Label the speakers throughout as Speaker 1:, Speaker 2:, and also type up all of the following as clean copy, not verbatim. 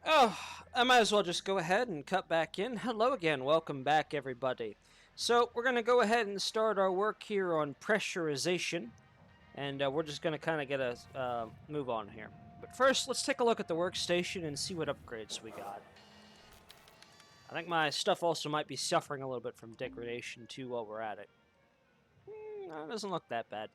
Speaker 1: Oh, I might as well just go ahead and cut back in. Hello again, welcome back everybody. So we're going to go ahead and start our work here on pressurization, and we're just going to kind of get a move on here. But first, let's take a look at the workstation and see what upgrades we got. I think my stuff also might be suffering a little bit from degradation too while we're at it. No, it doesn't look that bad.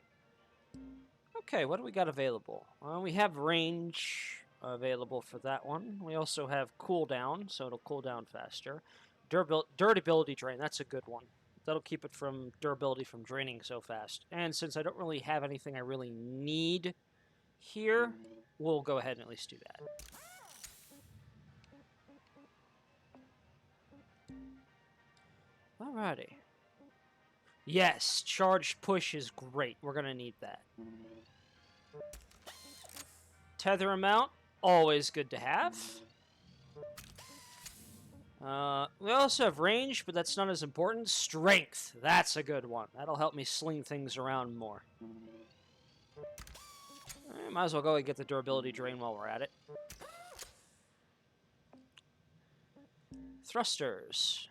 Speaker 1: Okay, what do we got available? We have range available for that one. We also have cooldown, so it'll cool down faster. Durability drain, that's a good one. That'll keep it from durability from draining so fast. And since I don't really have anything I really need here, we'll go ahead and at least do that. Alrighty. Yes, charged push is great. We're going to need that. Tether amount, always good to have. We also have range, but that's not as important. Strength, that's a good one. That'll help me sling things around more. Might as well go and get the durability drain while we're at it. Thrusters.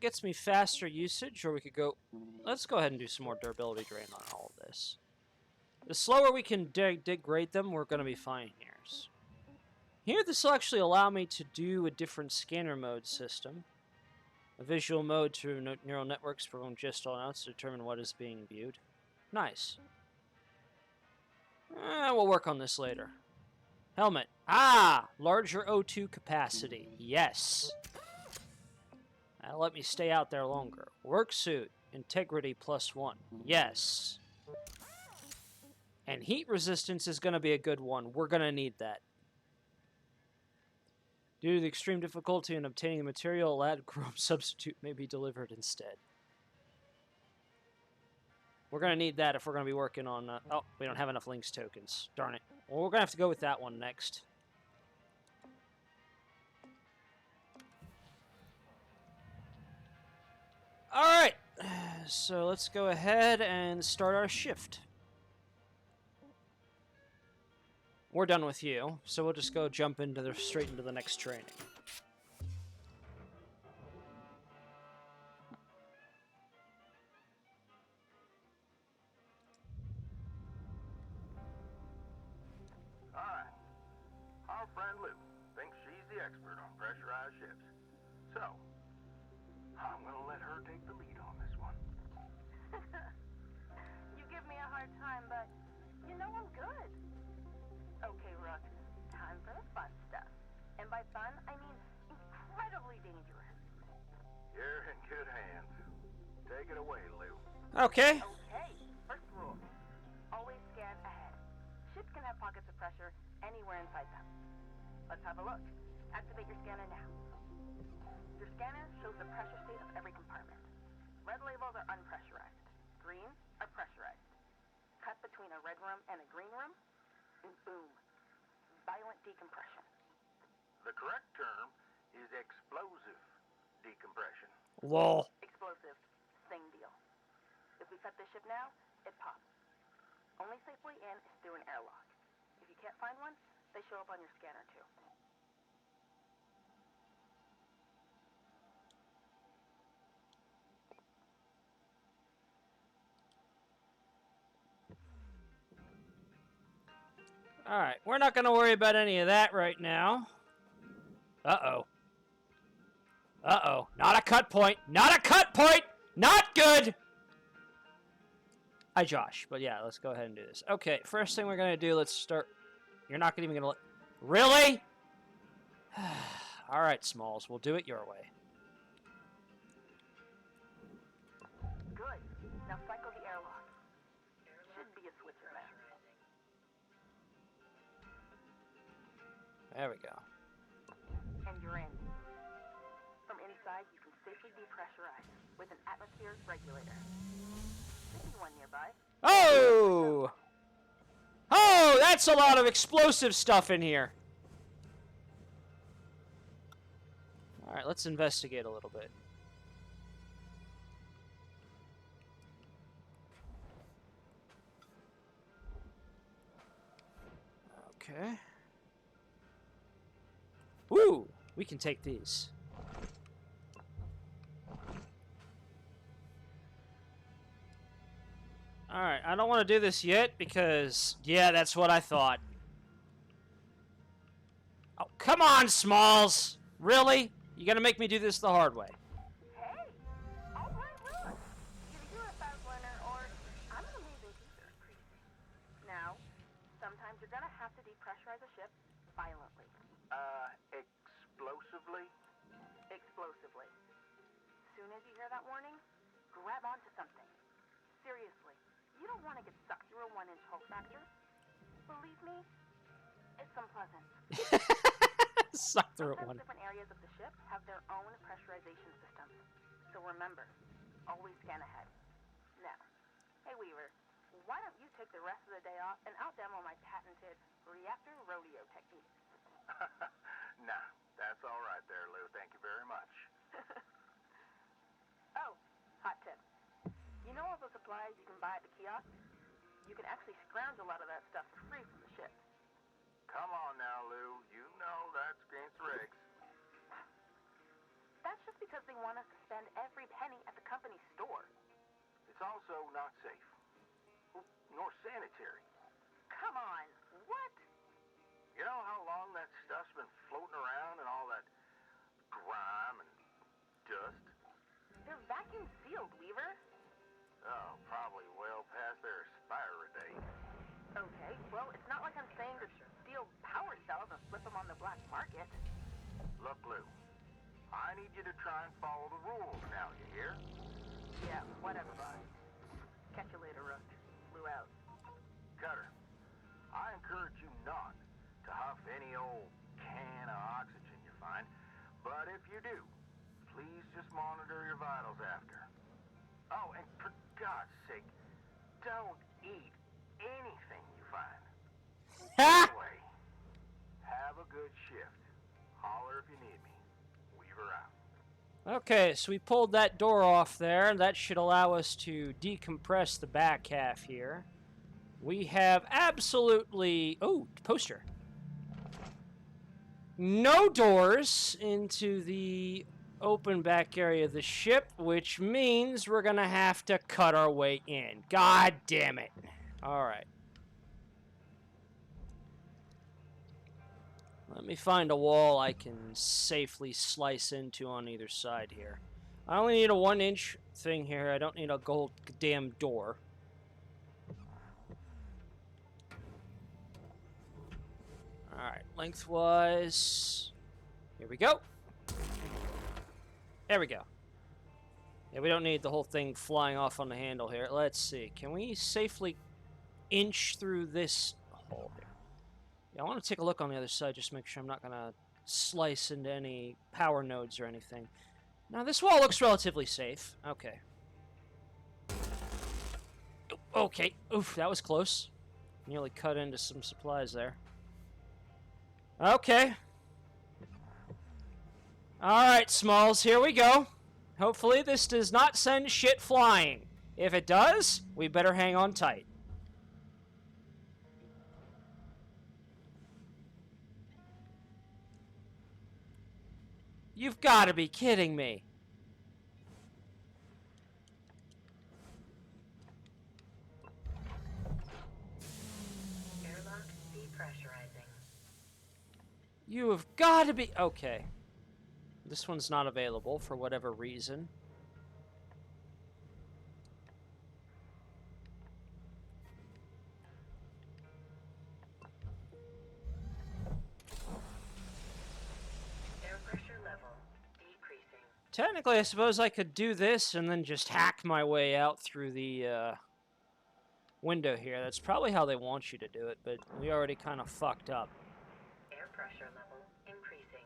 Speaker 1: Gets me faster usage, or we could go... Let's go ahead and do some more durability drain on all of this. The slower we can degrade them, we're going to be fine here. Here, this will actually allow me to do a different scanner mode system. A visual mode to neural networks from just all out to determine what is being viewed. Nice. We'll work on this later. Helmet. Larger O2 capacity. Yes. That'll let me stay out there longer. Work suit. Integrity +1. Yes. And heat resistance is going to be a good one. We're going to need that. Due to the extreme difficulty in obtaining the material, a lab chrome substitute may be delivered instead. We're going to need that if we're going to be working on... oh, we don't have enough links tokens. Darn it. Well, we're going to have to go with that one next. Alright. So let's go ahead and start our shift. We're done with you, so we'll just go jump straight into the next training.
Speaker 2: Alright. Our friend Lou thinks she's the expert on pressurized ships. So, I'm gonna let her take the lead on this one.
Speaker 3: You give me a hard time, but you know I'm good. Okay, Rook, time for the fun stuff. And by fun, I mean incredibly dangerous.
Speaker 2: You're in good hands. Take it away, Lou.
Speaker 1: Okay.
Speaker 3: Okay, first rule. Always scan ahead. Ships can have pockets of pressure anywhere inside them. Let's have a look. Activate your scanner now. Your scanner shows the pressure state of every compartment. Red labels are unpressurized. Green are pressurized. Cut between a red room and a green room, and boom, violent decompression.
Speaker 2: The correct term is explosive decompression.
Speaker 1: Lol.
Speaker 3: Explosive, same deal. If we set this ship now, it pops. Only safe way in is through an airlock. If you can't find one, they show up on your scanner too.
Speaker 1: Alright, we're not going to worry about any of that right now. Uh-oh. Uh-oh. Not a cut point. Not a cut point! Not good! Hi, Josh. But yeah, let's go ahead and do this. Okay, first thing we're going to do, let's start... You're not even going to let... Really? Alright, Smalls. We'll do it your way.
Speaker 3: Good. Now cycle the airlock. Should be a switch in there.
Speaker 1: There we go.
Speaker 3: And you're in. From inside, you can safely depressurize with an atmosphere regulator. Should be one nearby.
Speaker 1: Oh! Oh, that's a lot of explosive stuff in here. Alright, let's investigate a little bit. Okay. Ooh, we can take these. Alright, I don't want to do this yet because, yeah, that's what I thought. Oh, come on, Smalls! Really? You gotta make me do this the hard way.
Speaker 3: Hey! All right, look! Either you're a fast learner or I'm an amazing teacher. Now, sometimes you're gonna have to depressurize a ship violently.
Speaker 2: Explosively?
Speaker 3: Explosively. Soon as you hear that warning, grab onto something. Seriously, you don't want to get sucked through a 1-inch hull fracture. Believe me, it's unpleasant.
Speaker 1: Suck through it
Speaker 3: Sometimes
Speaker 1: one.
Speaker 3: different areas of the ship have their own pressurization systems. So remember, always scan ahead. Now, hey Weaver, why don't you take the rest of the day off and out-demo my patented reactor rodeo technique?
Speaker 2: Nah, that's all right there, Lou. Thank you very much.
Speaker 3: Oh, hot tip. You know all the supplies you can buy at the kiosk? You can actually scrounge a lot of that stuff for free from the ship.
Speaker 2: Come on now, Lou. You know that's against regs.
Speaker 3: That's just because they want us to spend every penny at the company's store.
Speaker 2: It's also not safe. Nor sanitary.
Speaker 3: Come on, what?
Speaker 2: You know how long that stuff's been floating around and all that grime and dust?
Speaker 3: They're vacuum sealed, Weaver.
Speaker 2: Oh, probably well past their expiry date.
Speaker 3: Okay, well, it's not like I'm saying to steal power cells and flip them on the black market.
Speaker 2: Look, Lou, I need you to try and follow the rules now, you hear?
Speaker 3: Yeah, whatever, boss. Catch you later, Rook. Lou out.
Speaker 2: Cutter, I encourage you not to huff any old can of oxygen you find, but if you do, please just monitor your vitals after. Oh, and for God's sake, don't eat anything you find. Anyway, have a good shift. Holler if you need me. Weaver out.
Speaker 1: Okay, so we pulled that door off there. That should allow us to decompress the back half here. We have absolutely... Oh, poster. No doors into the open back area of the ship, which means we're going to have to cut our way in. God damn it. All right. Let me find a wall I can safely slice into on either side here. I only need a 1-inch thing here. I don't need a gold damn door. Alright, lengthwise. Here we go. There we go. Yeah, we don't need the whole thing flying off on the handle here. Let's see. Can we safely inch through this hole here? Yeah, I want to take a look on the other side, just make sure I'm not going to slice into any power nodes or anything. Now, this wall looks relatively safe. Okay. Okay. Oof, that was close. Nearly cut into some supplies there. Okay. Alright, Smalls, here we go. Hopefully this does not send shit flying. If it does, we better hang on tight. You've got to be kidding me.
Speaker 4: Airlock depressurizing.
Speaker 1: You have got to be... Okay. This one's not available for whatever reason.
Speaker 4: Air pressure level decreasing.
Speaker 1: Technically, I suppose I could do this and then just hack my way out through the window here. That's probably how they want you to do it, but we already kind of fucked up.
Speaker 4: Air pressure level increasing.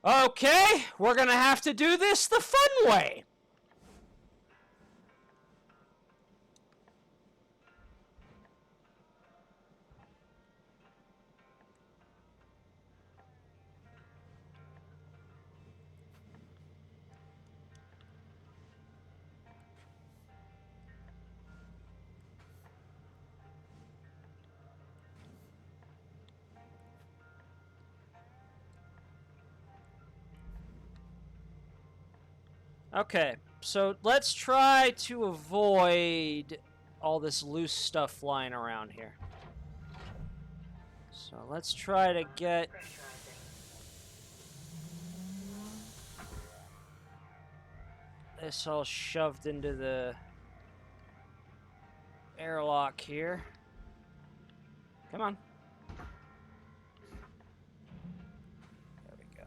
Speaker 1: Okay, we're gonna have to do this the fun way. Okay, so let's try to avoid all this loose stuff flying around here. So let's try to get... this all shoved into the airlock here. Come on. There we go.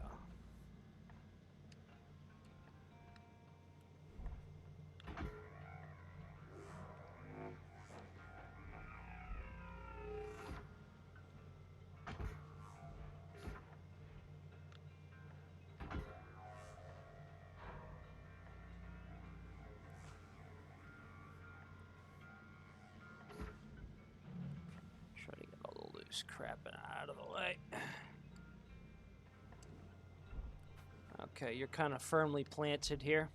Speaker 1: Try to get all the loose crap out of the way. Okay, you're kind of firmly planted here.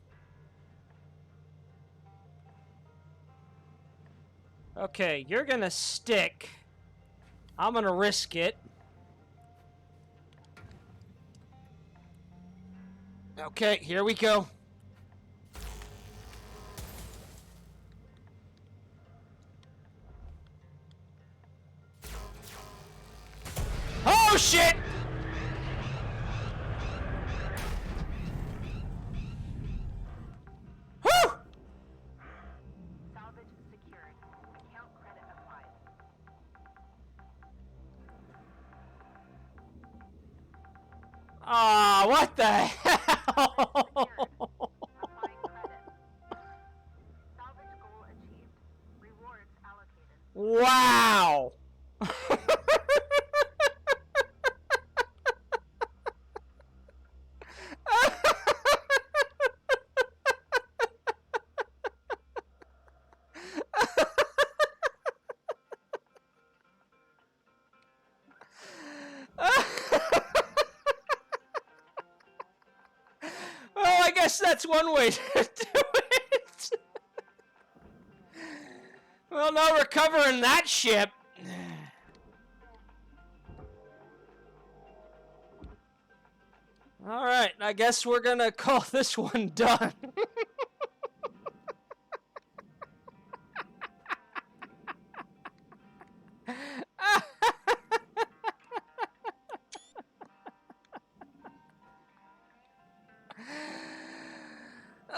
Speaker 1: Okay, you're gonna stick. I'm gonna risk it. Okay, here we go. Oh shit! Whew!
Speaker 3: Salvage secured. Account credit applied.
Speaker 1: Ah, what the hell?
Speaker 3: Applying credit. Salvage goal achieved. Rewards allocated.
Speaker 1: Wow! Well, I guess that's one way to do it. Well, no recovering that ship. All right, I guess we're gonna call this one done.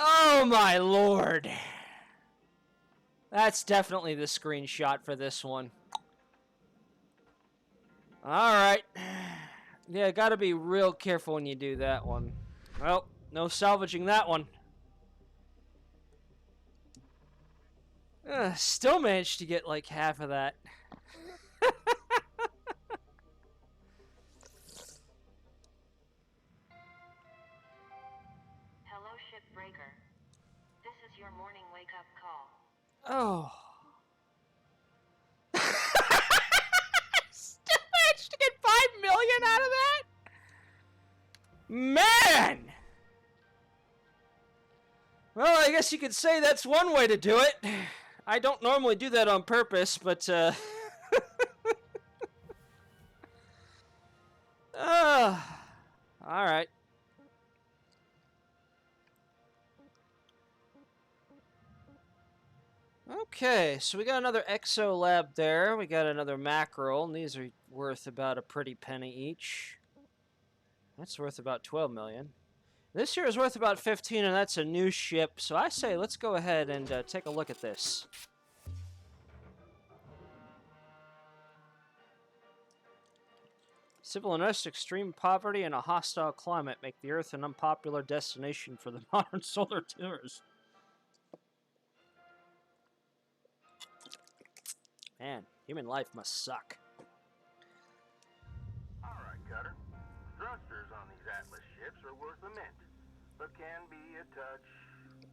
Speaker 1: Oh my lord. That's definitely the screenshot for this one. Alright. Yeah, gotta be real careful when you do that one. Well, no salvaging that one. Still managed to get like half of that.
Speaker 4: Hello, Shipbreaker. This is your morning wake-up call.
Speaker 1: Oh. Still managed to get 5 million out of that? Man! Well, I guess you could say that's one way to do it. I don't normally do that on purpose, but, alright. Okay, so we got another exo lab there. We got another mackerel, and these are worth about a pretty penny each. That's worth about 12 million. This here is worth about 15, and that's a new ship. So I say let's go ahead and take a look at this. Civil unrest, extreme poverty, and a hostile climate make the Earth an unpopular destination for the modern solar tourist. Man, human life must suck.
Speaker 2: Alright, Cutter. Thrusters on these Atlas ships are worth a mint, but can be a touch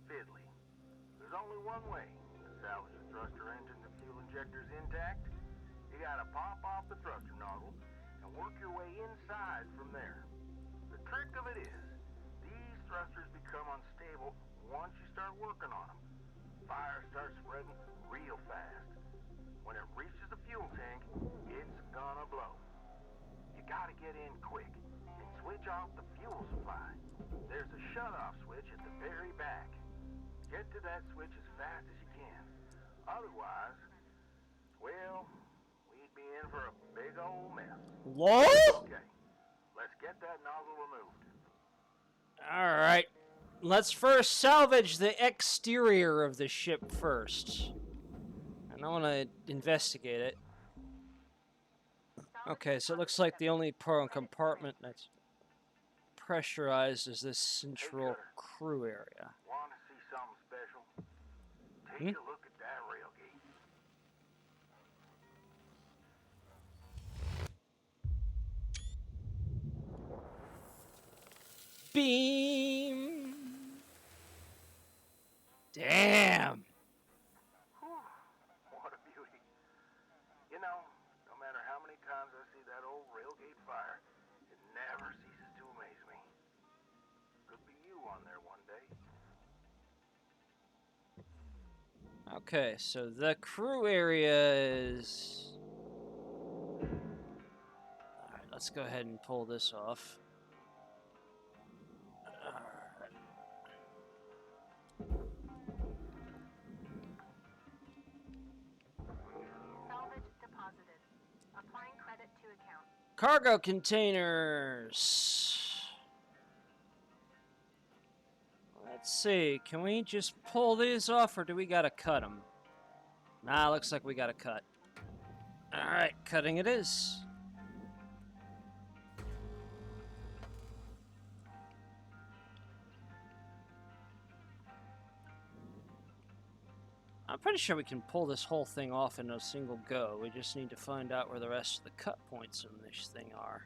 Speaker 2: fiddly. There's only one way to salvage the thruster engines and fuel injectors intact. You gotta pop off the thruster nozzle and work your way inside from there. The trick of it is, these thrusters become unstable once you start working on them. Fire starts spreading real fast. When it reaches the fuel tank, it's gonna blow. You gotta get in quick and switch off the fuel supply. There's a shut-off switch at the very back. Get to that switch as fast as you can. Otherwise, well, we'd be in for a big old mess.
Speaker 1: LOL?
Speaker 2: Okay, let's get that nozzle removed.
Speaker 1: Alright. Let's first salvage the exterior of the ship first. And I want to investigate it. Okay, so it looks like the only compartment that's pressurized is this central crew area.
Speaker 2: Want to see something special? Take a look at that rail gate.
Speaker 1: Beam! Damn!
Speaker 2: Whew, what a beauty. You know, no matter how many times I see that old railgate fire, it never ceases to amaze me. Could be you on there one day.
Speaker 1: Okay, so the crew area is... Alright, let's go ahead and pull this off. Alright.
Speaker 3: Salvage deposited. Applying credit to account.
Speaker 1: Cargo containers! Let's see, can we just pull these off, or do we gotta cut them? Nah, looks like we gotta cut. Alright, cutting it is. I'm pretty sure we can pull this whole thing off in a single go. We just need to find out where the rest of the cut points in this thing are.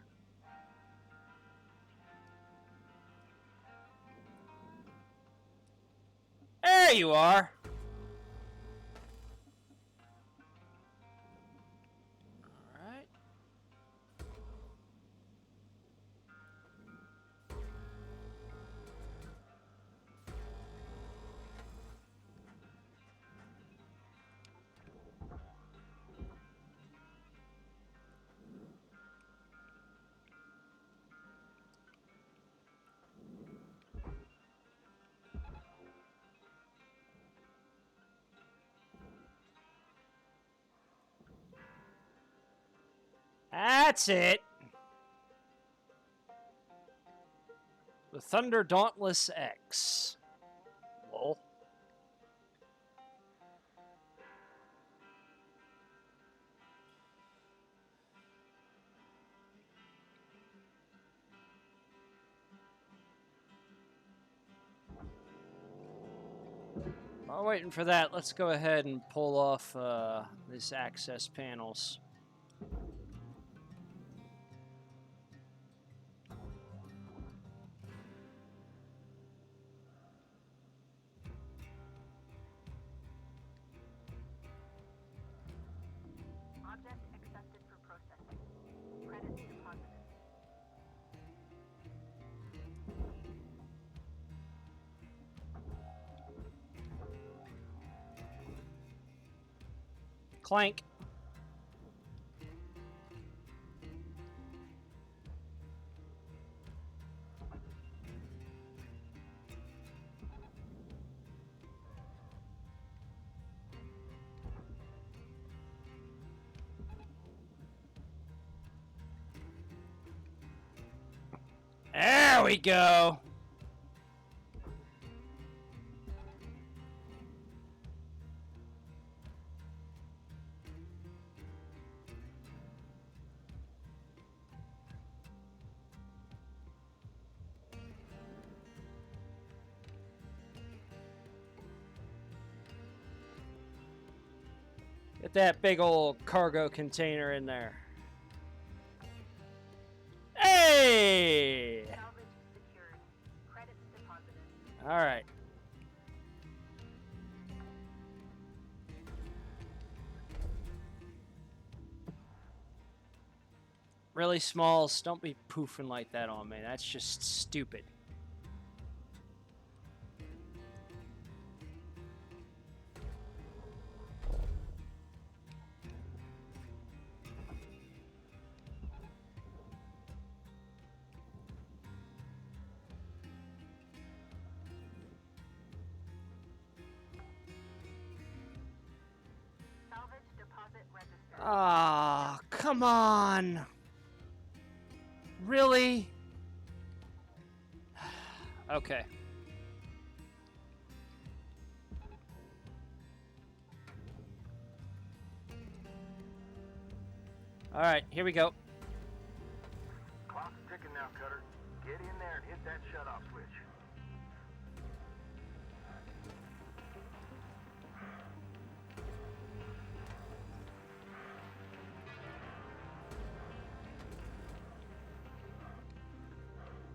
Speaker 1: There you are! Alright. That's it! The Thunder Dauntless X. Lol. While waiting for that, let's go ahead and pull off these access panels.
Speaker 3: Object accepted for processing. Credit deposited.
Speaker 1: Clank. There we go. Get that big old cargo container in there. Hey!
Speaker 3: Salvage secured. Credits deposited.
Speaker 1: All right. Really, Smalls, don't be poofing like that on me. That's just stupid.
Speaker 3: Deposit registered.
Speaker 1: Ah, come on. Really? Okay. All right, here we go.
Speaker 2: Clock's ticking now, Cutter. Get in there and hit that shut-off switch.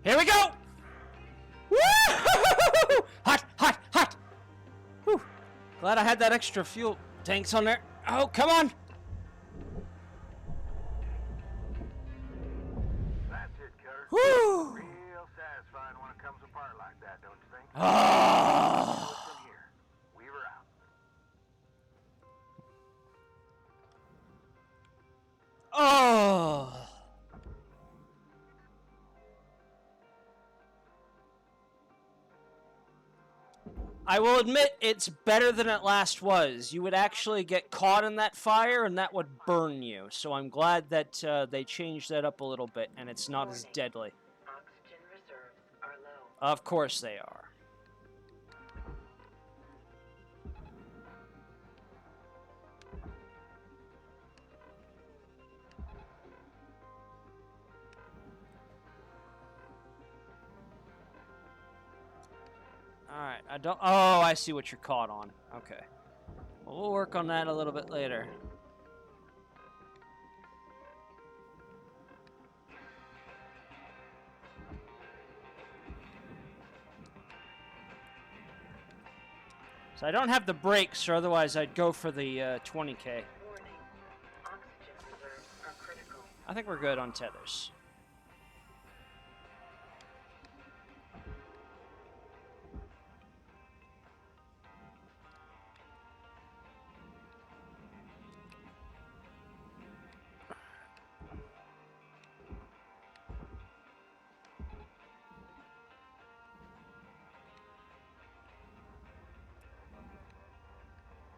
Speaker 1: Here we go! Woo! Hot, hot, hot! Whew. Glad I had that extra fuel tanks on there. Oh, come on!
Speaker 2: That's it, Cutter.
Speaker 1: Woo!
Speaker 2: Real satisfying when it comes apart like that, don't you think?
Speaker 1: Ah!
Speaker 2: From here, Weaver out.
Speaker 1: Oh! I will admit it's better than it last was. You would actually get caught in that fire and that would burn you. So I'm glad that they changed that up a little bit and it's not as deadly.
Speaker 4: Oxygen reserves are low.
Speaker 1: Of course they are. Alright, I don't... Oh, I see what you're caught on. Okay. Well, we'll work on that a little bit later. So I don't have the brakes, or otherwise I'd go for the 20K.
Speaker 4: Warning. Oxygen reserves are critical.
Speaker 1: I think we're good on tethers.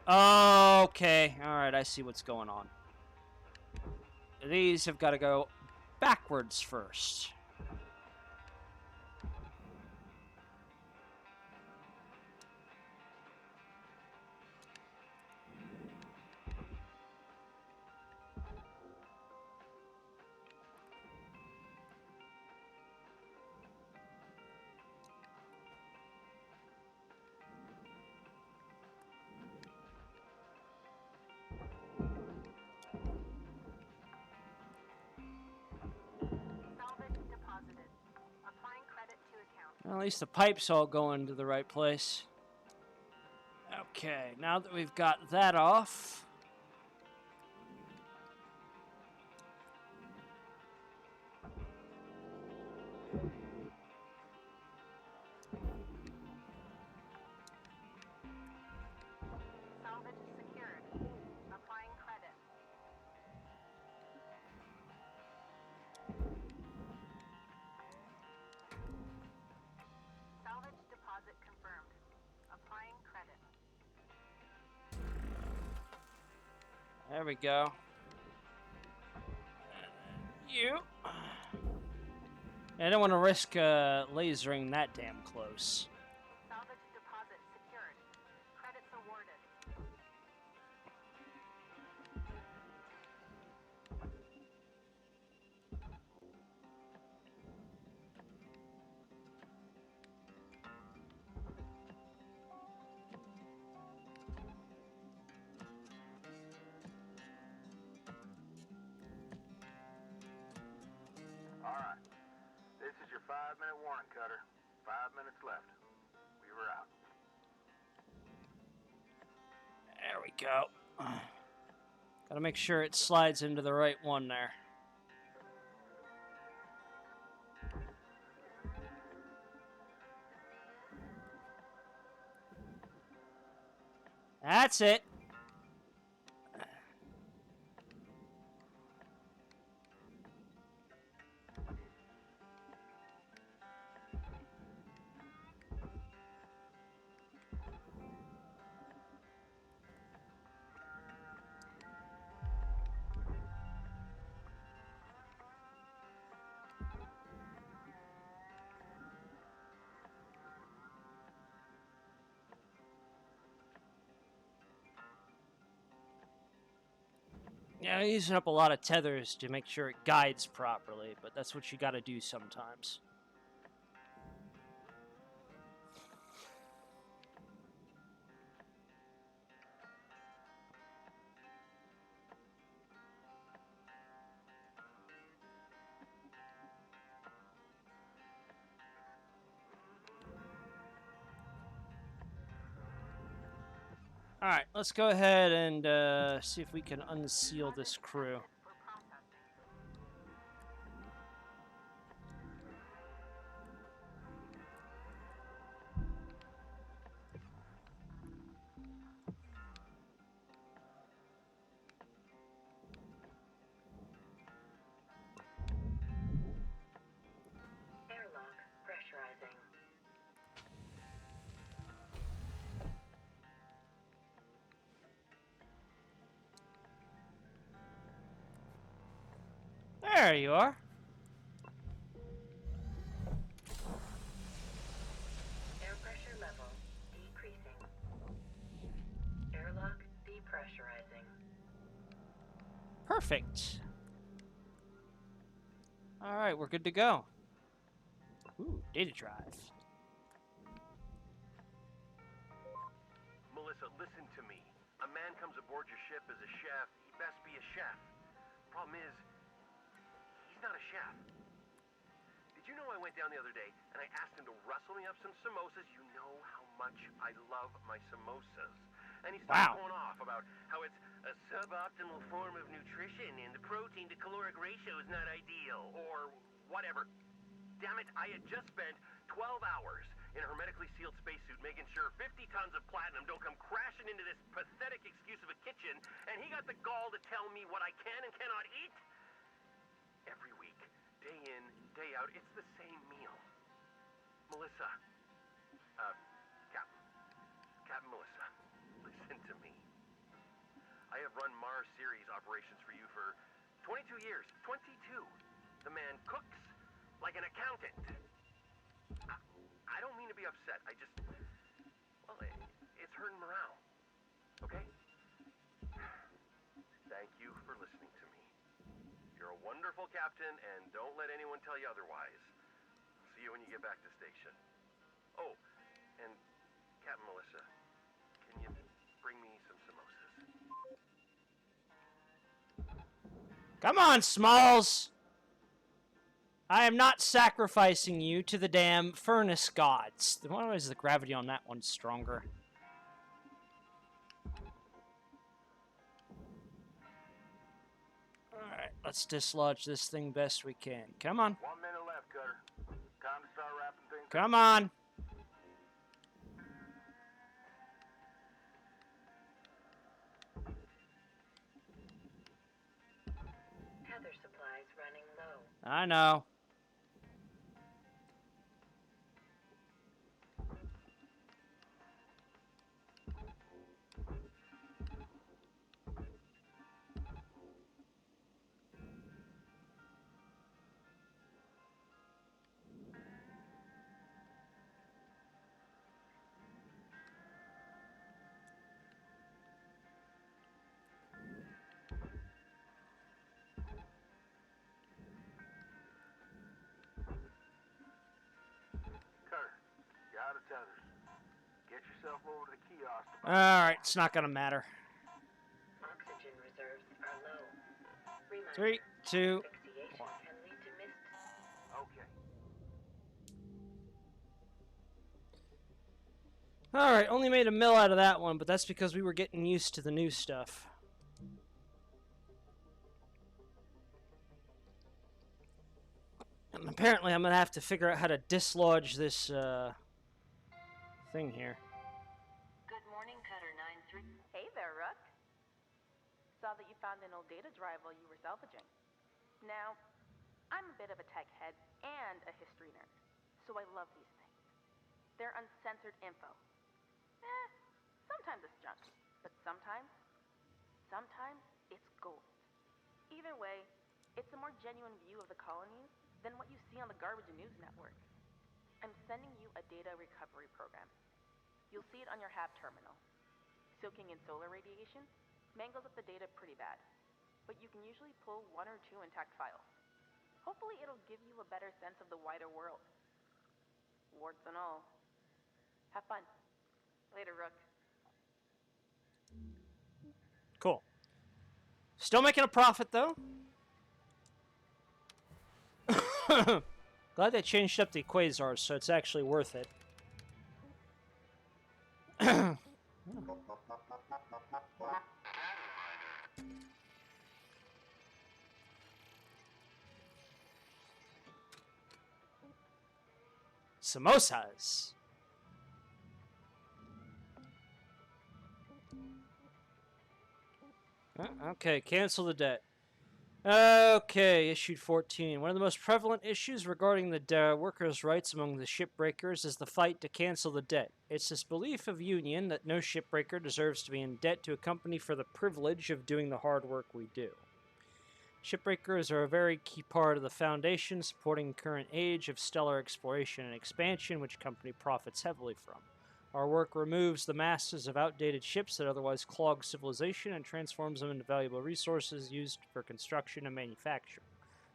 Speaker 1: Okay, alright, I see what's going on. These have got to go backwards first.
Speaker 3: Salvage deposited. Applying credit to account.
Speaker 1: Well, at least the pipes all go into the right place. Okay, now that we've got that off...
Speaker 3: Salvage secured. Applying credit. Salvage deposit confirmed. Applying credit.
Speaker 1: There we go. You. I don't want to risk lasering that damn close.
Speaker 3: Salvage deposit secured. Credits awarded.
Speaker 2: All right. This is your 5-minute warning, Cutter. 5 minutes left. Weaver out.
Speaker 1: There we go. Gotta make sure it slides into the right one there. That's it. Yeah, I'm using up a lot of tethers to make sure it guides properly, but that's what you gotta do sometimes. Alright, let's go ahead and see if we can unseal this crew.
Speaker 4: Airlock pressurizing.
Speaker 1: There you are.
Speaker 4: Air pressure level decreasing. Airlock depressurizing.
Speaker 1: Perfect. Alright, we're good to go. Ooh, data drive.
Speaker 5: Melissa, listen to me. A man comes aboard your ship as a chef. He best be a chef. Problem is, he's not a chef. Did you know I went down the other day and I asked him to rustle me up some samosas? You know how much I love my samosas. And he started going off about how it's a suboptimal form of nutrition and the protein to caloric ratio is not ideal, or whatever. Damn it, I had just spent 12 hours in a hermetically sealed spacesuit making sure 50 tons of platinum don't come crashing into this pathetic excuse of a kitchen, and he got the gall to tell me what I can and cannot eat? Every week, day in, day out, it's the same meal. Melissa. Captain Melissa, listen to me. I have run Mars series operations for you for 22 years. 22. The man cooks like an accountant. I don't mean to be upset. Well, it's hurting morale. Okay? Thank you for listening to me. You're a wonderful captain, and don't let anyone tell you otherwise. See you when you get back to station. Oh, and Captain Melissa, can you bring me some samosas?
Speaker 1: Come on, Smalls! I am not sacrificing you to the damn furnace gods. Why is the gravity on that one stronger? Alright, let's dislodge this thing best we can. Come on.
Speaker 2: 1 minute left, Cutter. Time to start wrapping things up.
Speaker 1: Come on.
Speaker 4: Tether supplies running low.
Speaker 1: I know.
Speaker 2: Cutter, you're out of tethers. Get yourself over to the kiosk.
Speaker 1: Alright, it's not gonna matter.
Speaker 4: Oxygen reserves are low. Reminder,
Speaker 1: 3, 2,
Speaker 4: asphyxiation
Speaker 1: 1.
Speaker 4: can lead to missed.
Speaker 2: Okay.
Speaker 1: Alright, only made a mill out of that one, but that's because we were getting used to the new stuff. And apparently I'm gonna have to figure out how to dislodge this, thing here.
Speaker 4: Good morning, Cutter 9-3.
Speaker 3: Hey there, Rook. Saw that you found an old data drive while you were salvaging. Now, I'm a bit of a tech head and a history nerd, so I love these things. They're uncensored info. Sometimes it's junk, but sometimes it's gold. Either way, it's a more genuine view of the colonies than what you see on the garbage news network. I'm sending you a data recovery program. You'll see it on your HAB terminal. Soaking in solar radiation mangles up the data pretty bad. but you can usually pull one or two intact files. Hopefully it'll give you a better sense of the wider world. Warts and all. Have fun. Later, Rook.
Speaker 1: Cool. Still making a profit, though. Glad they changed up the quasars, so it's actually worth it. Samosas. Okay, cancel the debt. Okay, issued 14. One of the most prevalent issues regarding the workers' rights among the shipbreakers is the fight to cancel the debt. It's this belief of union that no shipbreaker deserves to be in debt to a company for the privilege of doing the hard work we do. Shipbreakers are a very key part of the foundation supporting the current age of stellar exploration and expansion, which company profits heavily from. Our work removes the masses of outdated ships that otherwise clog civilization and transforms them into valuable resources used for construction and manufacture.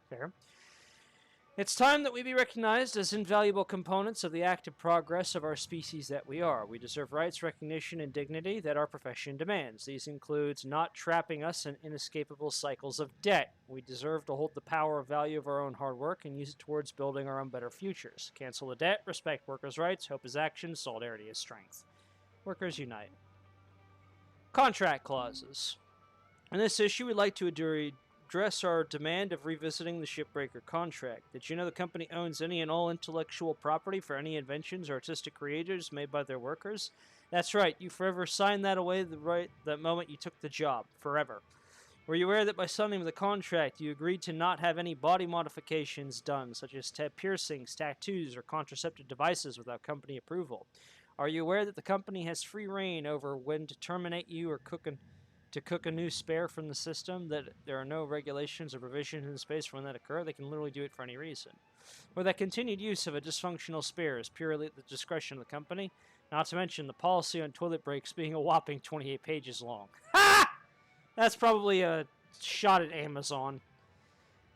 Speaker 1: Fair. It's time that we be recognized as invaluable components of the active progress of our species that we are. We deserve rights, recognition, and dignity that our profession demands. These includes not trapping us in inescapable cycles of debt. We deserve to hold the power of value of our own hard work and use it towards building our own better futures. Cancel the debt, respect workers' rights, hope is action, solidarity is strength. Workers unite. Contract clauses. In this issue, we'd like to address our demand of revisiting the Shipbreaker contract. Did you know the company owns any and all intellectual property for any inventions or artistic creators made by their workers? That's right, you forever signed that away the moment you took the job. Forever. Were you aware that by signing the contract, you agreed to not have any body modifications done, such as piercings, tattoos, or contraceptive devices without company approval? Are you aware that the company has free reign over when to terminate you or cook a new spare from the system, that there are no regulations or provisions in space for when that occur? They can literally do it for any reason. Or that continued use of a dysfunctional spare is purely at the discretion of the company, not to mention the policy on toilet breaks being a whopping 28 pages long. Ha! That's probably a shot at Amazon.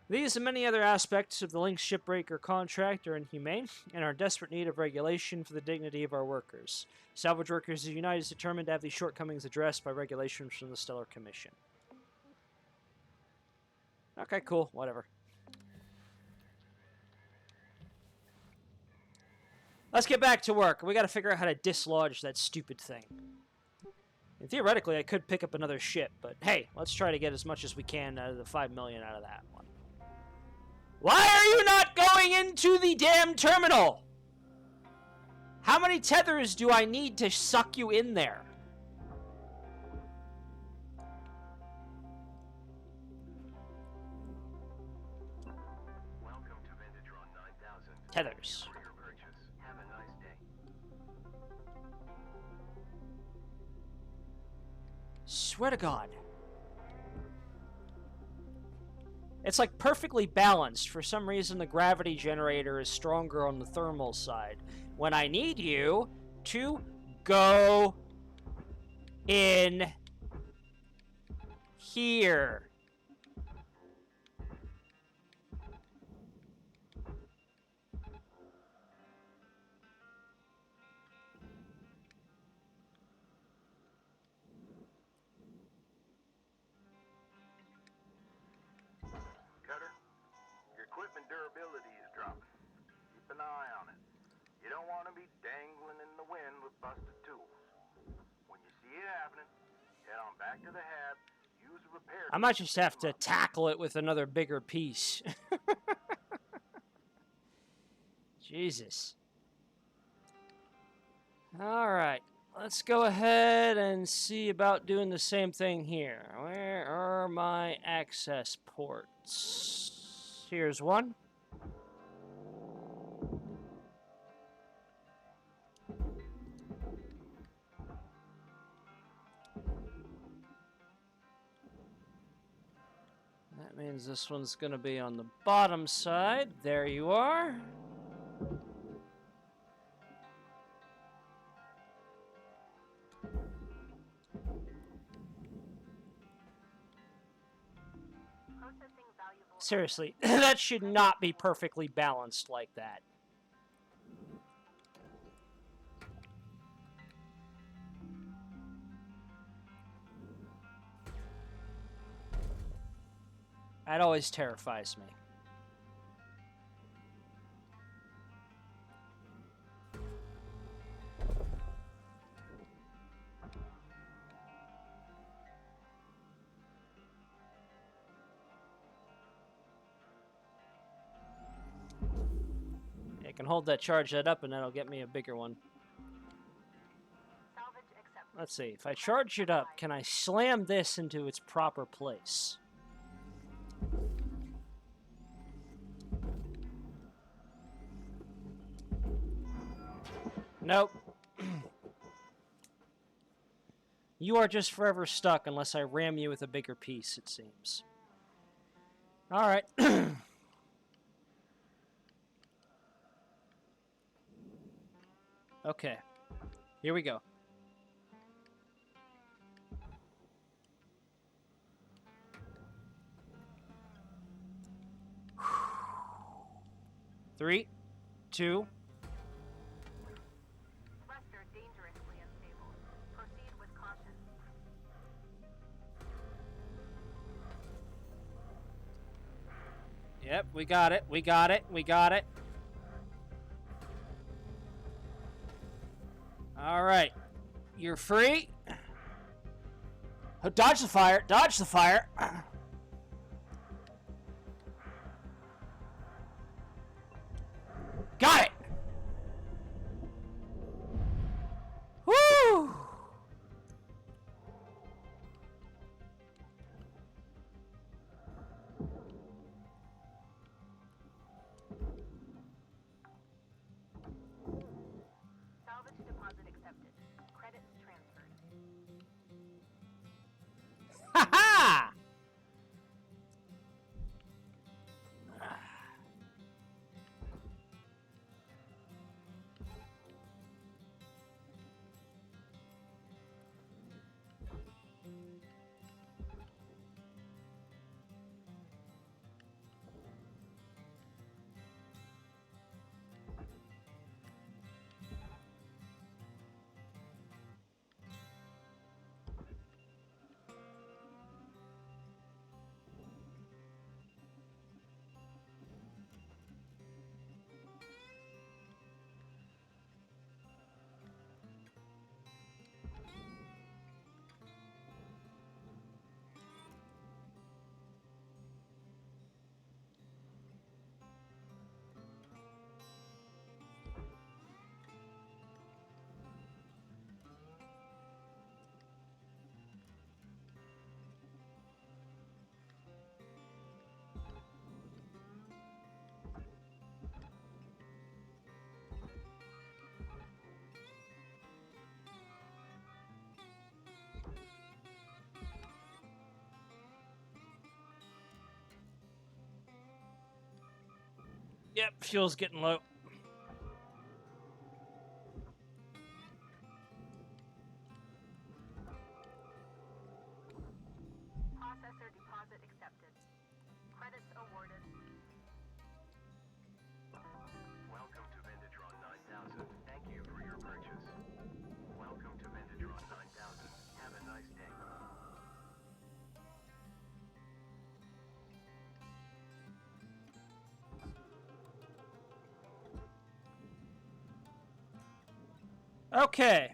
Speaker 1: These and many other aspects of the Lynx Shipbreaker contract are inhumane and are in desperate need of regulation for the dignity of our workers. Salvage Workers United is determined to have these shortcomings addressed by regulations from the Stellar Commission. Okay, cool. Whatever. Let's get back to work. We gotta figure out how to dislodge that stupid thing. And theoretically, I could pick up another ship, but hey, let's try to get as much as we can out of the 5 million out of that one. Why are you not going into the damn terminal? How many tethers do I need to suck you in there?
Speaker 5: Welcome to Vintage Run 9000.
Speaker 1: Tethers.
Speaker 5: For your purchase. Have a nice day.
Speaker 1: Swear to God. It's like perfectly balanced. For some reason, the gravity generator is stronger on the thermal side. When I need you to go in here.
Speaker 2: Cutter, your equipment durability is dropping. Keep an eye on it. You don't want to be dangling in the wind with busted tools. When you see it happening, head on back to the hab, use a repair.
Speaker 1: I might just have to tackle it with another bigger piece. Jesus. Alright, let's go ahead and see about doing the same thing here. Where are my access ports? Here's one. That means this one's going to be on the bottom side. There you are.
Speaker 3: Processing valuable.
Speaker 1: Seriously, that should not be perfectly balanced like that. That always terrifies me. I can hold that, charge that up, and that'll get me a bigger one.
Speaker 3: Salvage accepted.
Speaker 1: Let's see. If I charge it up, can I slam this into its proper place? Nope. You are just forever stuck unless I ram you with a bigger piece, it seems. Alright. Okay. Here we go. Three, two.
Speaker 3: Thruster dangerously unstable. Proceed with caution.
Speaker 1: Yep, we got it. We got it. We got it. All right. You're free. Oh, dodge the fire. Dodge the fire. Got it. Woo!
Speaker 3: Salvage deposit accepted. Credits transferred.
Speaker 1: Ha ha! Yep, fuel's getting low.
Speaker 3: Processor deposit accepted. Credits awarded.
Speaker 5: Welcome to Vendatron 9000. Thank you for your purchase. Welcome to Vendatron 9000. Have a nice day.
Speaker 1: Okay.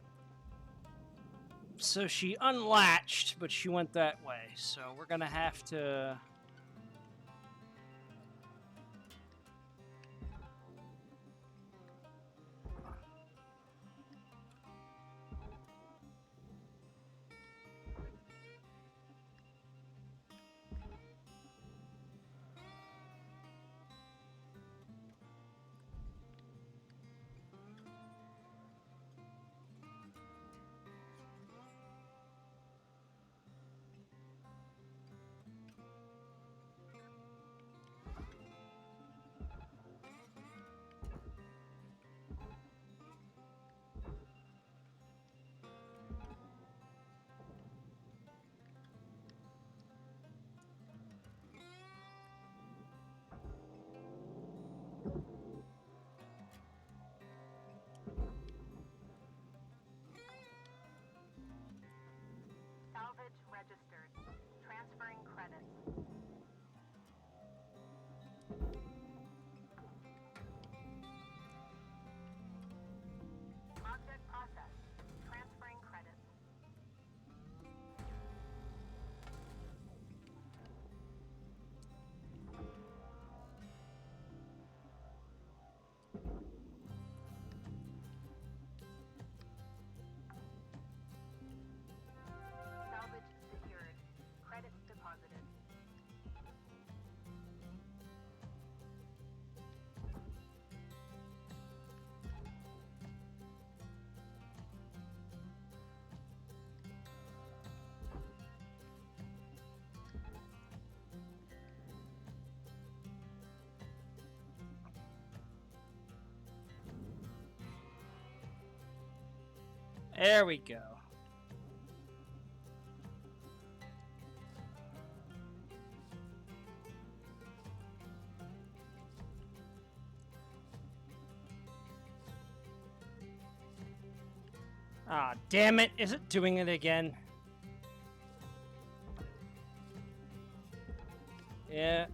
Speaker 1: So she unlatched, but she went that way. So we're gonna have to... There we go. Ah, damn it. Is it doing it again? Yeah.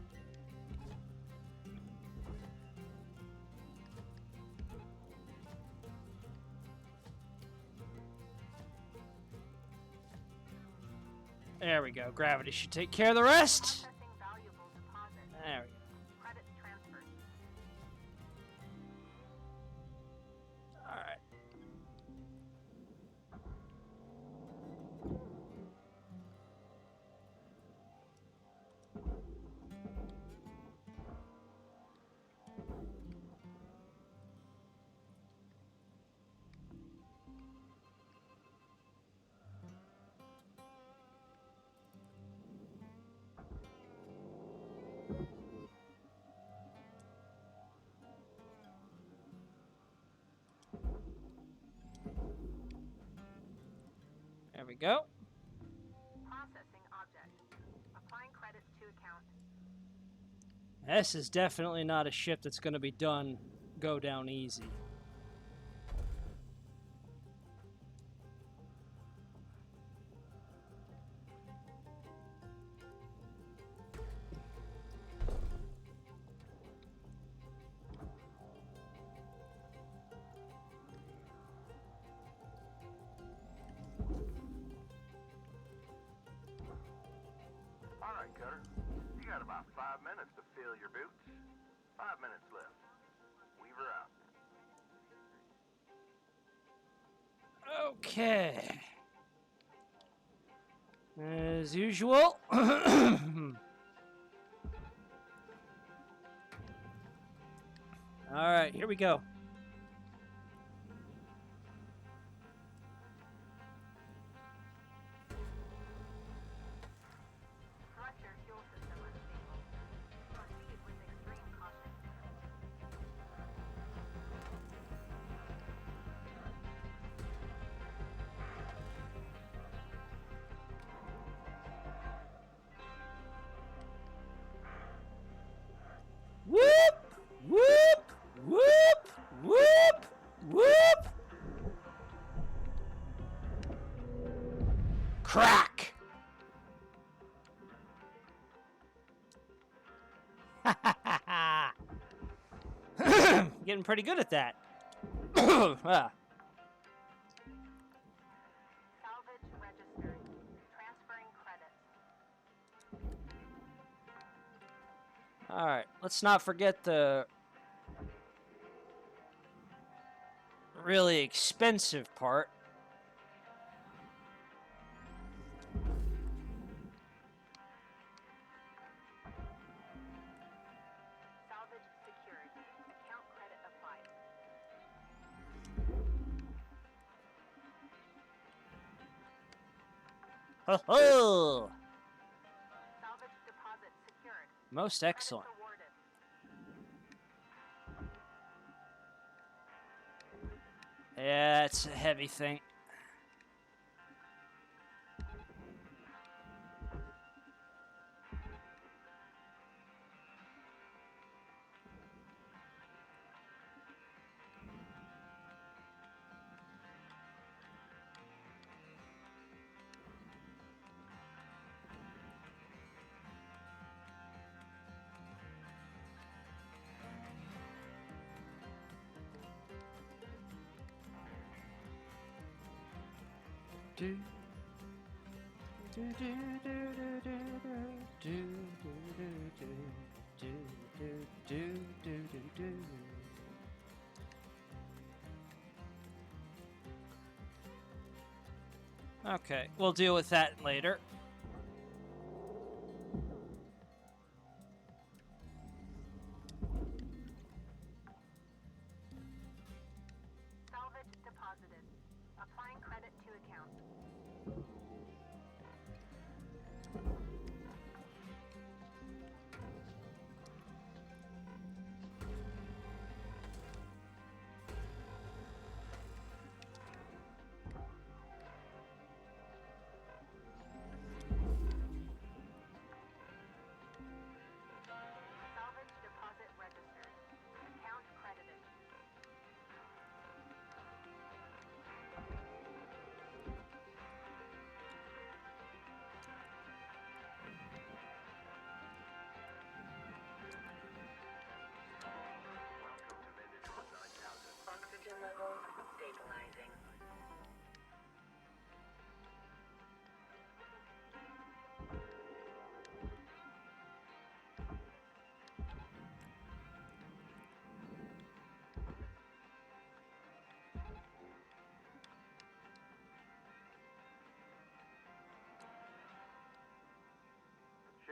Speaker 1: There we go. Gravity should take care of the rest.
Speaker 3: Processing valuable deposit.
Speaker 1: There we go.
Speaker 3: Credits transferred.
Speaker 1: Alright. There we go.
Speaker 3: Processing object. Applying credits to account.
Speaker 1: This is definitely not a ship that's going to go down easy.
Speaker 2: All right, Cutter. You got about 5 minutes to fill your boots. 5 minutes left. Weaver out.
Speaker 1: Okay. As usual. Alright, here we go.
Speaker 3: Thruster fuel system unstable. Proceed with extreme caution.
Speaker 1: Whoop! Whoop! Whoop! Whoop! Whoop! Crack! Getting pretty good at that. Ah.
Speaker 3: Salvage registered. Transferring credits.
Speaker 1: All right, let's not forget the really expensive part.
Speaker 3: Salvage secured. Account credit applied.
Speaker 1: Ho ho!
Speaker 3: Salvage deposit secured.
Speaker 1: Most excellent.
Speaker 3: Credits awarded.
Speaker 1: Yeah, it's a heavy thing. Do, do, do, do, do, do, do, do, do, do, do, do. Okay, we'll deal with that later.
Speaker 3: Salvage deposited. Applying credit to account.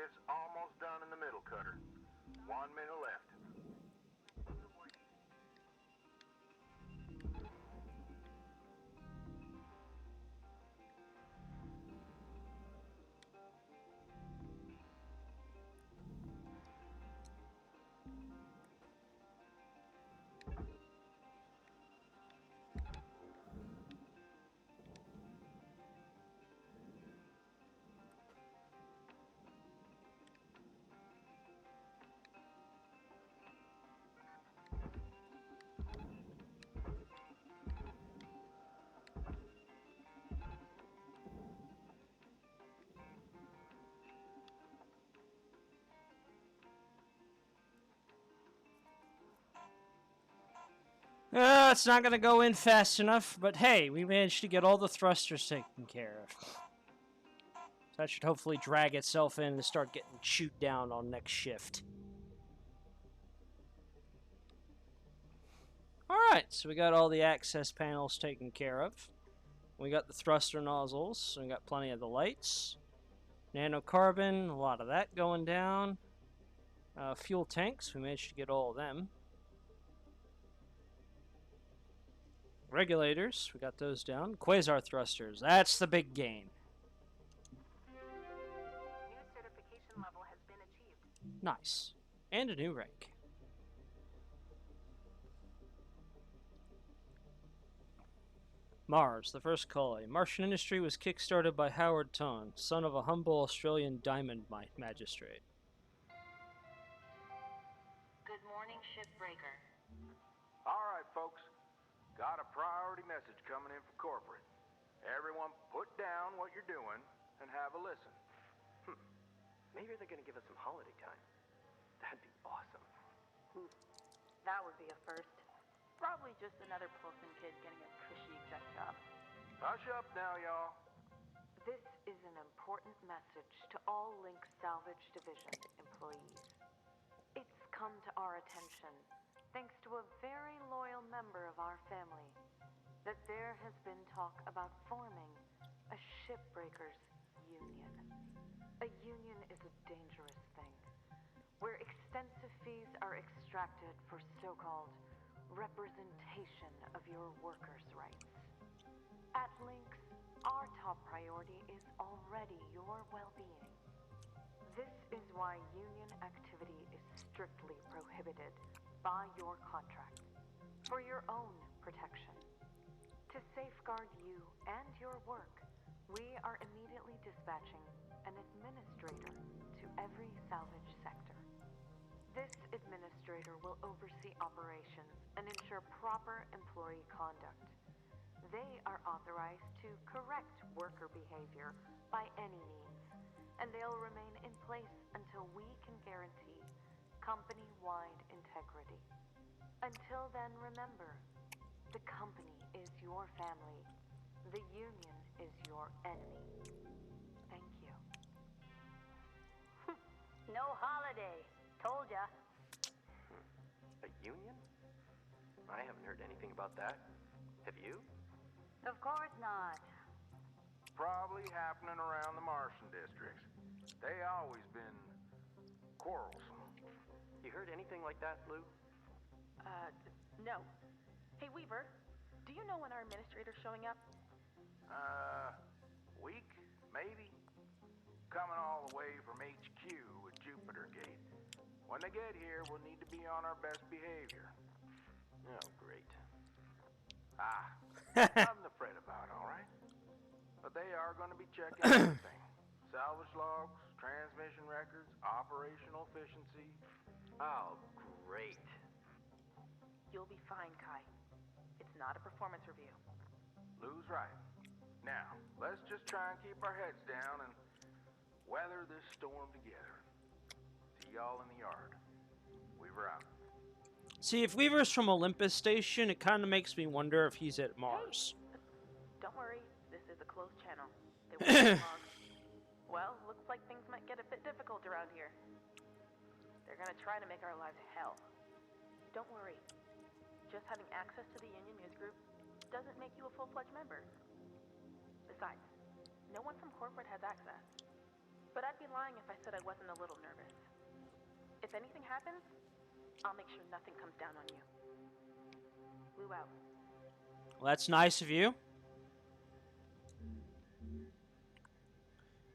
Speaker 2: It's almost done in the middle, Cutter. 1 minute left.
Speaker 1: It's not going to go in fast enough, but hey, we managed to get all the thrusters taken care of. So that should hopefully drag itself in and start getting chewed down on next shift. Alright, so we got all the access panels taken care of. We got the thruster nozzles, so we got plenty of the lights. Nanocarbon, a lot of that going down. Fuel tanks, we managed to get all of them. Regulators, we got those down. Quasar thrusters, that's the big game.
Speaker 3: New certification level has been achieved.
Speaker 1: Nice. And a new rank. Mars, the first colony. Martian industry was kick-started by Howard Ton, son of a humble Australian diamond magistrate.
Speaker 4: Good morning, Shipbreaker.
Speaker 2: All right, folks. Got a priority message coming in from corporate. Everyone put down what you're doing and have a listen.
Speaker 5: Maybe they're gonna give us some holiday time. That'd be awesome.
Speaker 3: That would be a first. Probably just another Pilsen kid getting a cushy exec job.
Speaker 2: Hush up now, y'all.
Speaker 6: This is an important message to all Link Salvage Division employees. It's come to our attention, thanks to a very loyal member of our family, that there has been talk about forming a Shipbreakers union. A union is a dangerous thing, where extensive fees are extracted for so-called representation of your workers' rights. At Lynx, our top priority is already your well-being. This is why union activity is strictly prohibited by your contract, for your own protection. To safeguard you and your work, we are immediately dispatching an administrator to every salvage sector. This administrator will oversee operations and ensure proper employee conduct. They are authorized to correct worker behavior by any means, and they'll remain in place until we can guarantee company-wide integrity. Until then, remember, the company is your family. The union is your enemy. Thank you.
Speaker 3: No holiday. Told ya.
Speaker 5: A union? I haven't heard anything about that. Have you?
Speaker 3: Of course not.
Speaker 2: Probably happening around the Martian districts. They always been quarrelsome.
Speaker 5: You heard anything like that, Lou?
Speaker 3: No. Hey, Weaver, do you know when our administrator's showing up?
Speaker 2: Week, maybe? Coming all the way from HQ at Jupiter Gate. When they get here, we'll need to be on our best behavior.
Speaker 5: Oh, great.
Speaker 2: Nothing to fret about, all right? But they are going to be checking everything. Salvage logs, transmission records, operational efficiency.
Speaker 5: Oh, great.
Speaker 3: You'll be fine, Kai. It's not a performance review.
Speaker 2: Lou's right. Now, let's just try and keep our heads down and weather this storm together. See y'all in the yard. Weaver out.
Speaker 1: See, if Weaver's from Olympus Station, it kind of makes me wonder if he's at Mars.
Speaker 3: Hey, don't worry, this is a closed channel. They won't log. Well, looks like things might get a bit difficult around here. They're gonna try to make our lives hell. Don't worry. Just having access to the Union News Group doesn't make you a full-fledged member. Besides, no one from corporate has access. But I'd be lying if I said I wasn't a little If anything happens, I'll make sure nothing comes down on you. Lou out.
Speaker 1: Well, that's nice of you.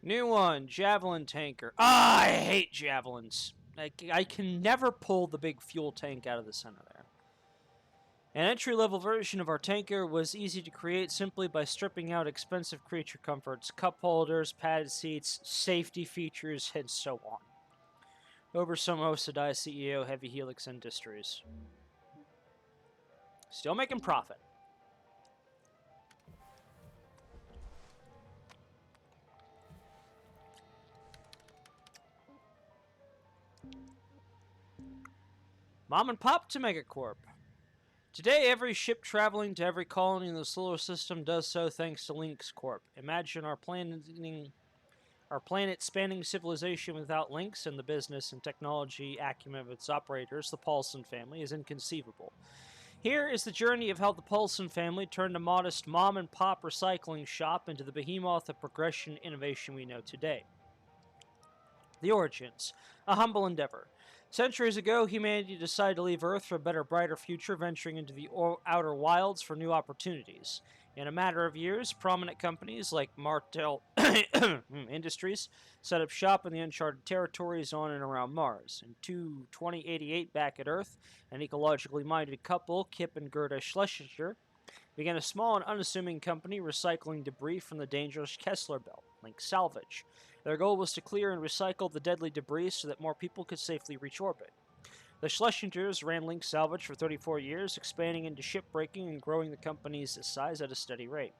Speaker 1: New one, javelin tanker. Ah, I hate javelins. I can never pull the big fuel tank out of the center there. An entry-level version of our tanker was easy to create simply by stripping out expensive creature comforts, cup holders, padded seats, safety features, and so on. Over some Osadai CEO, Heavy Helix Industries. Still making profit. Mom and Pop to Megacorp. Today, every ship traveling to every colony in the solar system does so thanks to Lynx Corp. Imagine our planet spanning civilization without Lynx, and the business and technology acumen of its operators, the Paulson family, is inconceivable. Here is the journey of how the Paulson family turned a modest mom-and-pop recycling shop into the behemoth of progression and innovation we know today. The origins. A humble endeavor. Centuries ago, humanity decided to leave Earth for a better, brighter future, venturing into the outer wilds for new opportunities. In a matter of years, prominent companies like Martel Industries set up shop in the uncharted territories on and around Mars. In 2088, back at Earth, an ecologically minded couple, Kip and Gerda Schlesinger, began a small and unassuming company recycling debris from the dangerous Kessler Belt, Link Salvage. Their goal was to clear and recycle the deadly debris so that more people could safely reach orbit. The Schlesingers ran Link Salvage for 34 years, expanding into shipbreaking and growing the company's size at a steady rate.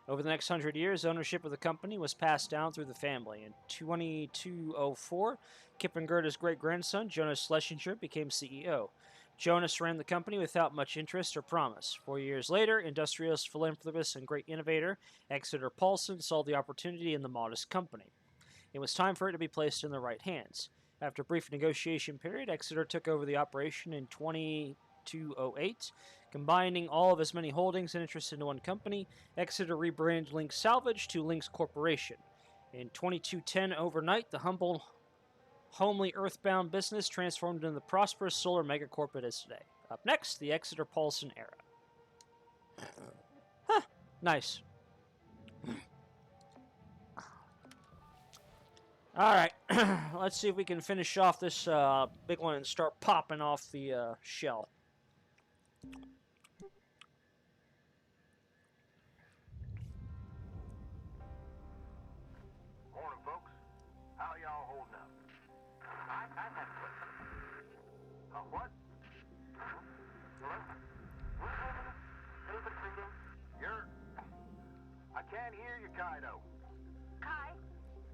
Speaker 1: Over the next 100 years, ownership of the company was passed down through the family. In 2204, Kip and Gerda's great-grandson, Jonas Schlesinger, became CEO. Jonas ran the company without much interest or promise. 4 years later, industrialist, philanthropist, and great innovator Exeter Paulson saw the opportunity in the modest company. It was time for it to be placed in the right hands. After a brief negotiation period, Exeter took over the operation in 2208. Combining all of his many holdings and interests into one company, Exeter rebranded Lynx Salvage to Lynx Corporation. In 2210, overnight, the humble, homely, earthbound business transformed into the prosperous solar megacorp it is today. Up next, the Exeter Paulson era. Huh, nice. Alright, let's see if we can finish off this big one and start popping off the shell.
Speaker 2: Morning, folks. How y'all holding up? I have a question. What? Hello? Anybody reading? I can't hear you, Kaido.
Speaker 3: Kai,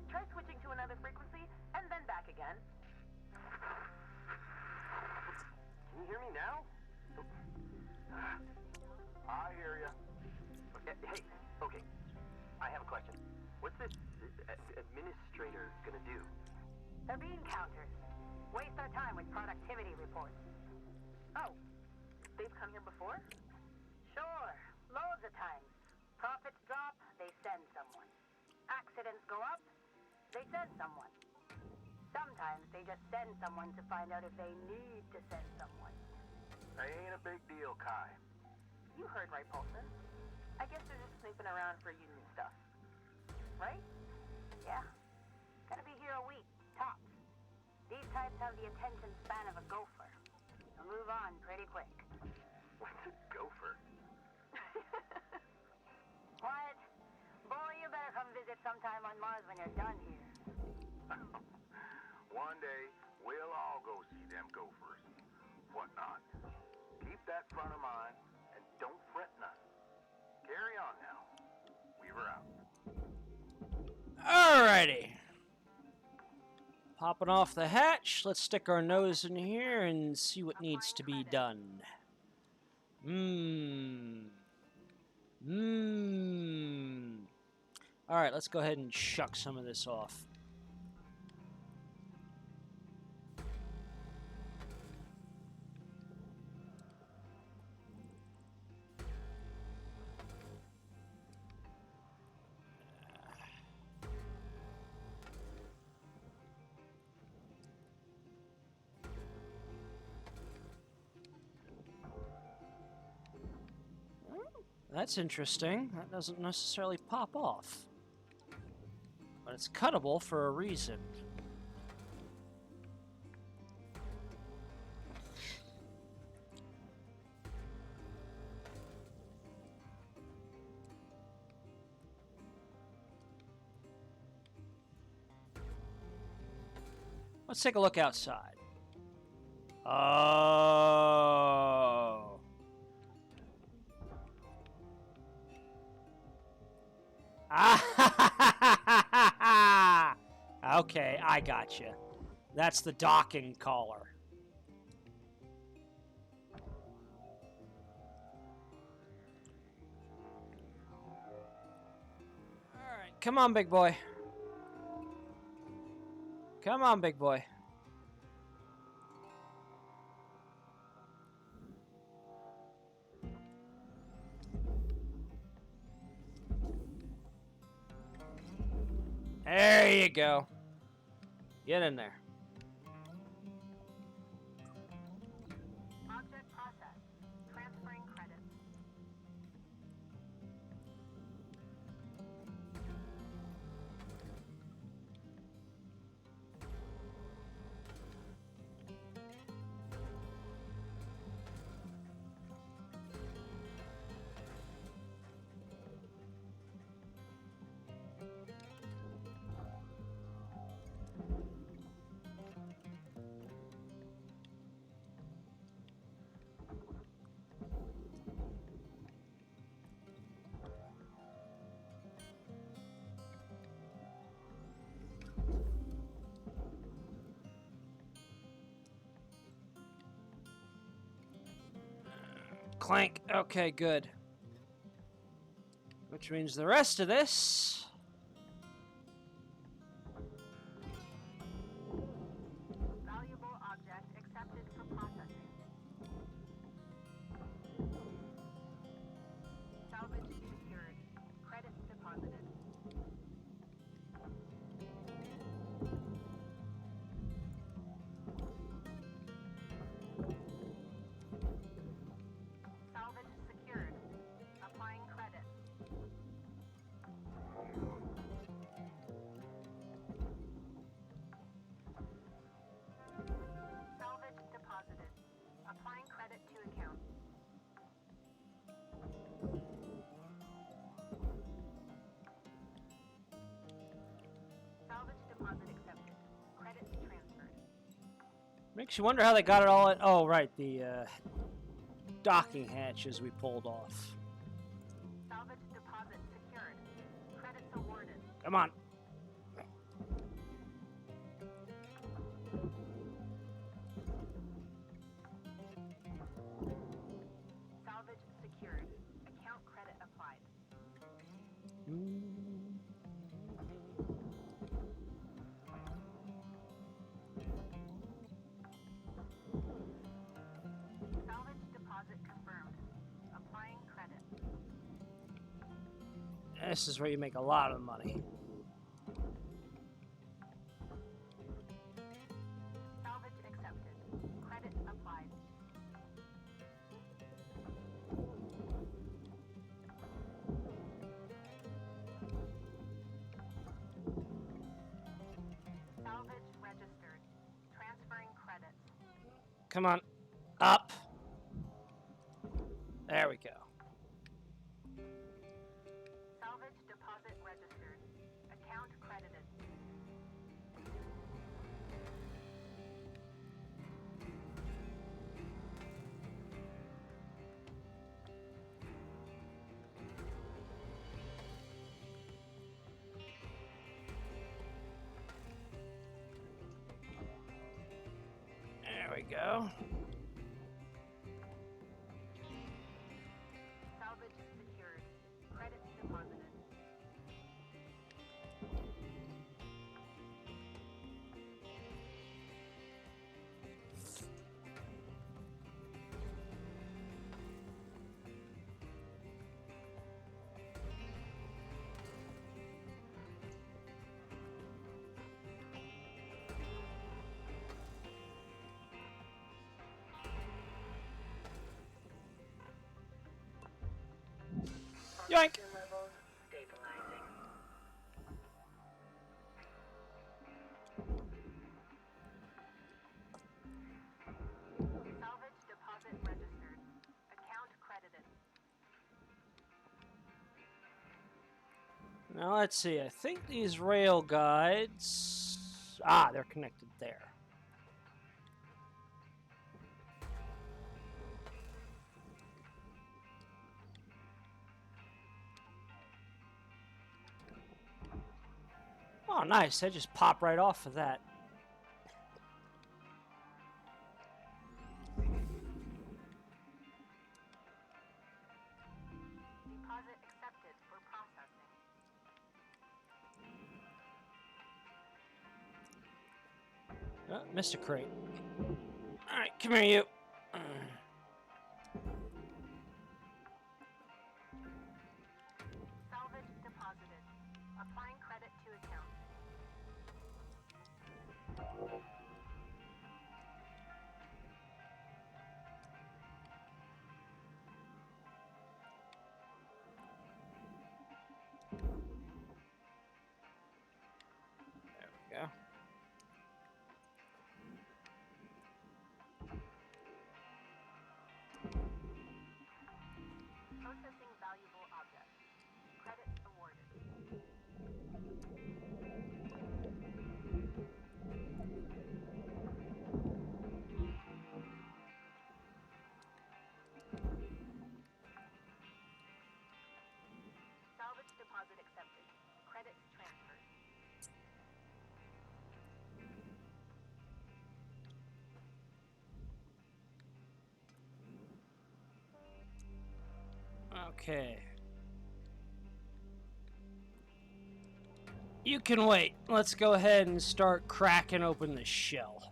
Speaker 3: try switching to another frequency and then back again.
Speaker 2: Can you hear me now? I hear you.
Speaker 5: Hey, okay. I have a question. What's this administrator gonna do?
Speaker 3: They're being counters. Waste their time with productivity reports. Oh, they've come here before? Sure, loads of times. Profits drop, they send someone. Accidents go up, they send someone. Sometimes they just send someone to find out if they need to send someone.
Speaker 2: That ain't a big deal, Kai.
Speaker 3: You heard right, Paulson. I guess they're just snooping around for union stuff. Right? Yeah. Gonna be here a week, tops. These types have the attention span of a gopher. They'll move on pretty quick.
Speaker 5: What's a gopher?
Speaker 3: What? Boy, you better come visit sometime on Mars when you're done here.
Speaker 2: One day, we'll all go see them gophers. Whatnot. Keep that front of mind, and don't fret none. Carry on now. Weaver out.
Speaker 1: Alrighty. Popping off the hatch. Let's stick our nose in here and see what needs to be done. Alright, let's go ahead and shuck some of this off. That's interesting. That doesn't necessarily pop off. But it's cuttable for a reason. Let's take a look outside. Oh. Ah. Okay, I got you. That's the docking collar. All right, come on, big boy. Come on, big boy. There you go. Get in there.
Speaker 3: Object processed. Transferring credits.
Speaker 1: Clank. Okay, good. Which means the rest of this...
Speaker 3: Valuable object accepted for processing. Salvage secured. Credits deposited. Salvage secured. Applying credit. Salvage deposited. Applying credit to account. Salvage deposit accepted. Credits transferred.
Speaker 1: Makes you wonder how they got it all at... Oh, right, the docking hatches we pulled off.
Speaker 3: Salvage deposit secured. Credits awarded.
Speaker 1: Come on.
Speaker 3: Salvage secured. Account credit applied. Salvage deposit confirmed. Applying credit.
Speaker 1: This is where you make a lot of money.
Speaker 3: Salvage accepted. Credit applied. Salvage registered. Transferring credits.
Speaker 1: Come on. Up. There we go.
Speaker 3: Salvage deposit registered. Account credited.
Speaker 1: There we go.
Speaker 3: Salvage secured. Credits deposited.
Speaker 1: Yoink!
Speaker 4: Oxygen levels stabilizing.
Speaker 3: Salvage deposit registered. Account credited.
Speaker 1: Now let's see. I think these rail guides. Ah, they're connected there. Oh, nice. They just pop right off of that.
Speaker 3: Deposit accepted for processing.
Speaker 1: Missed a crate. Alright, come here, you.
Speaker 3: Salvage deposited. Applying credit to account.
Speaker 1: There we go.
Speaker 3: Processing valuable objects. Credit awarded. Salvage deposit accepted. Credits transferred.
Speaker 1: Okay. You can wait. Let's go ahead and start cracking open the shell.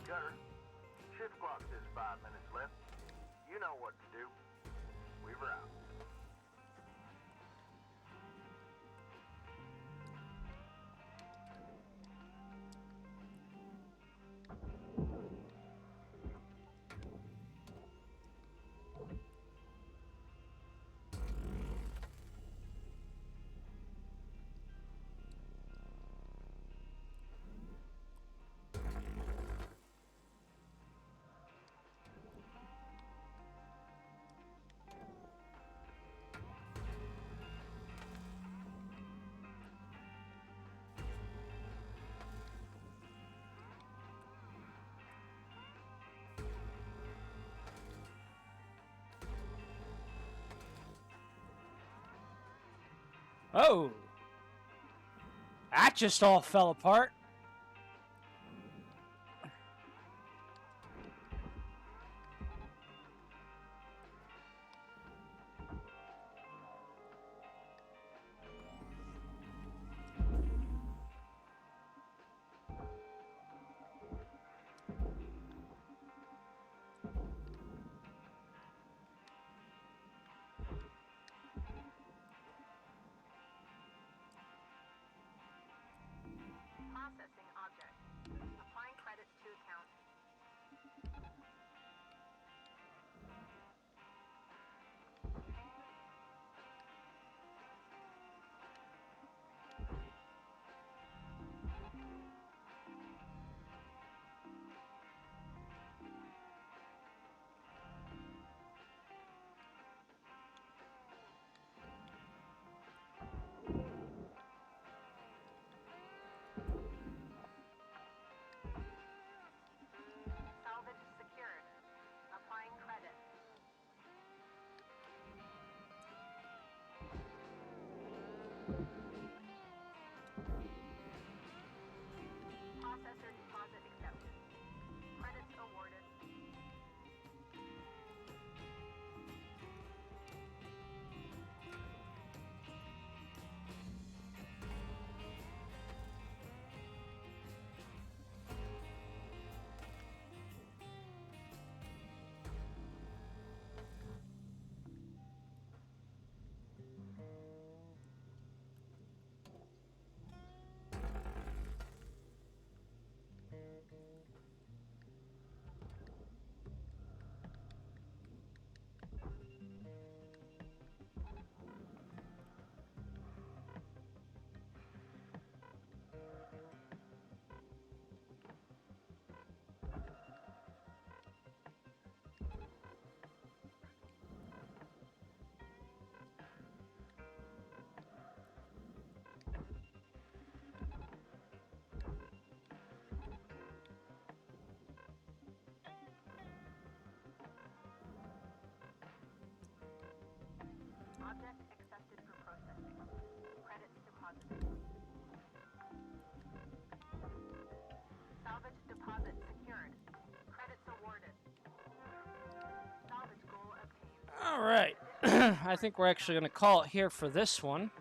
Speaker 2: Cutter, shift clock says 5 minutes left. You know what to do. Weaver out.
Speaker 1: Oh! That just all fell apart.
Speaker 3: Processing object. Applying credits to account. Salvage secured. Applying credit. Processor deposit
Speaker 1: Alright. I think we're actually going to call it here for this one.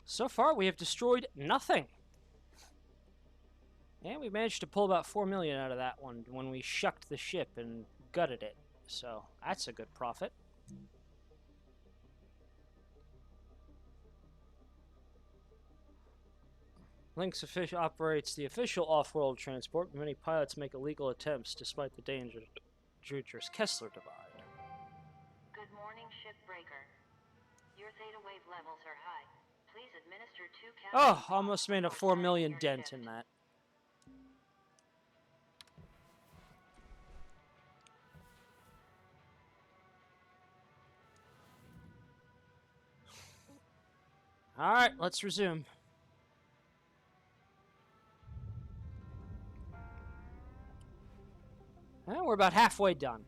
Speaker 1: So far, we have destroyed nothing. And we managed to pull about 4 million out of that one when we shucked the ship and gutted it. So, that's a good profit. Lynx operates the official off-world transport, but many pilots make illegal attempts despite the dangerous Kessler Divide.
Speaker 4: Good morning, Shipbreaker. Your theta wave levels are high. Please administer 2
Speaker 1: Oh, almost made a 4 million dent in that. Alright, let's resume. Well, we're about halfway done.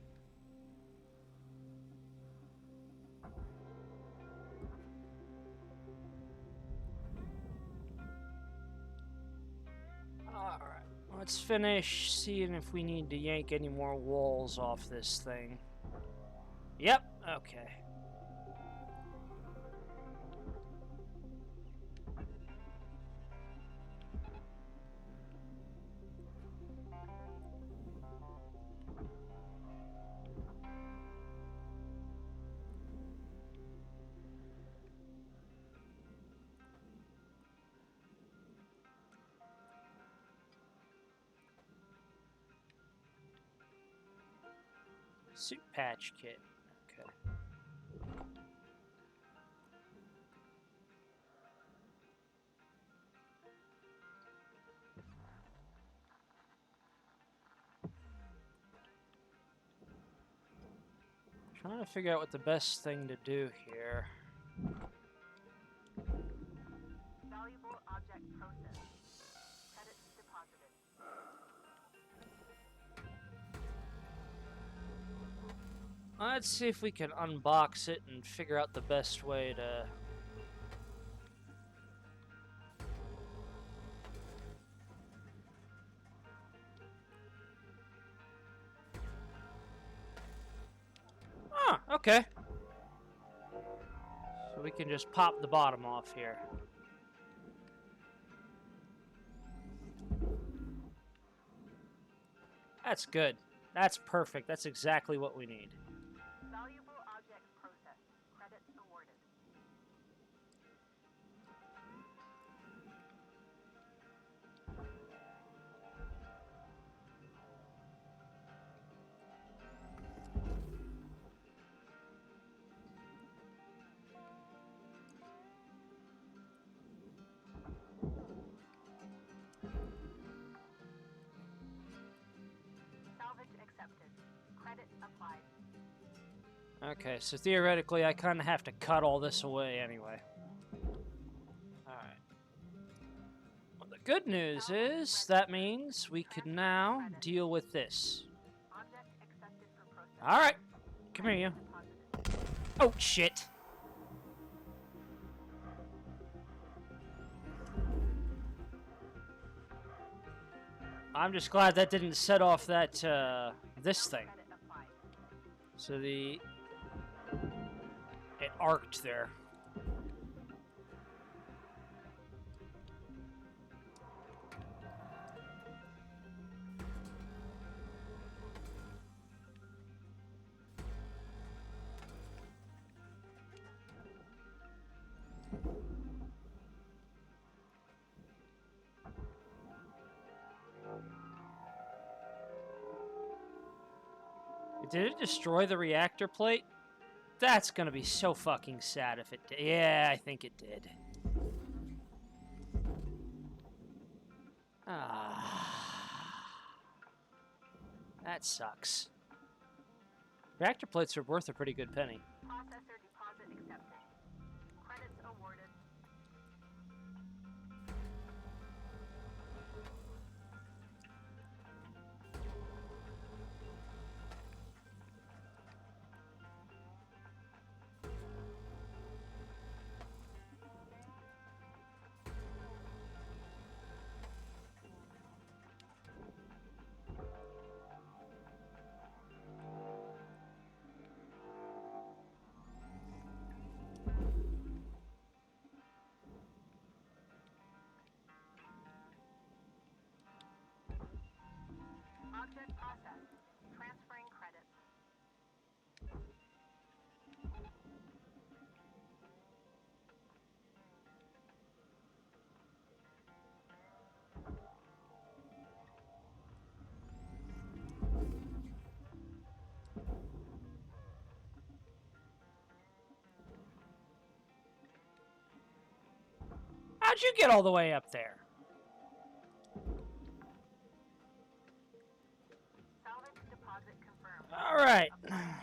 Speaker 1: Alright, let's finish seeing if we need to yank any more walls off this thing. Yep, okay. Suit patch kit. Okay. Trying to figure out what the best thing to do here.
Speaker 3: Valuable object processed. Credits deposited.
Speaker 1: Let's see if we can unbox it and figure out the best way to... Ah, okay. So we can just pop the bottom off here. That's good. That's perfect. That's exactly what we need.
Speaker 3: Valuable object processed. Credits awarded. Salvage accepted. Credit applied.
Speaker 1: Okay, so theoretically I kind of have to cut all this away anyway. Alright. Well, the good news is that means we can now deal with this.
Speaker 3: Object accepted for processing.
Speaker 1: Alright, come here you.
Speaker 3: Deposited.
Speaker 1: Oh, shit. I'm just glad that didn't set off that, this thing.
Speaker 3: Credit applied.
Speaker 1: So it arced there. Did it destroy the reactor plate? That's gonna be so fucking sad if it did. Yeah, I think it did. Ah. That sucks. Reactor plates are worth a pretty good penny.
Speaker 3: Processor deposit accepted. Credits awarded.
Speaker 1: How'd you get all the way up there?
Speaker 3: Salvage deposit confirmed.
Speaker 1: All right.
Speaker 3: Applying credit.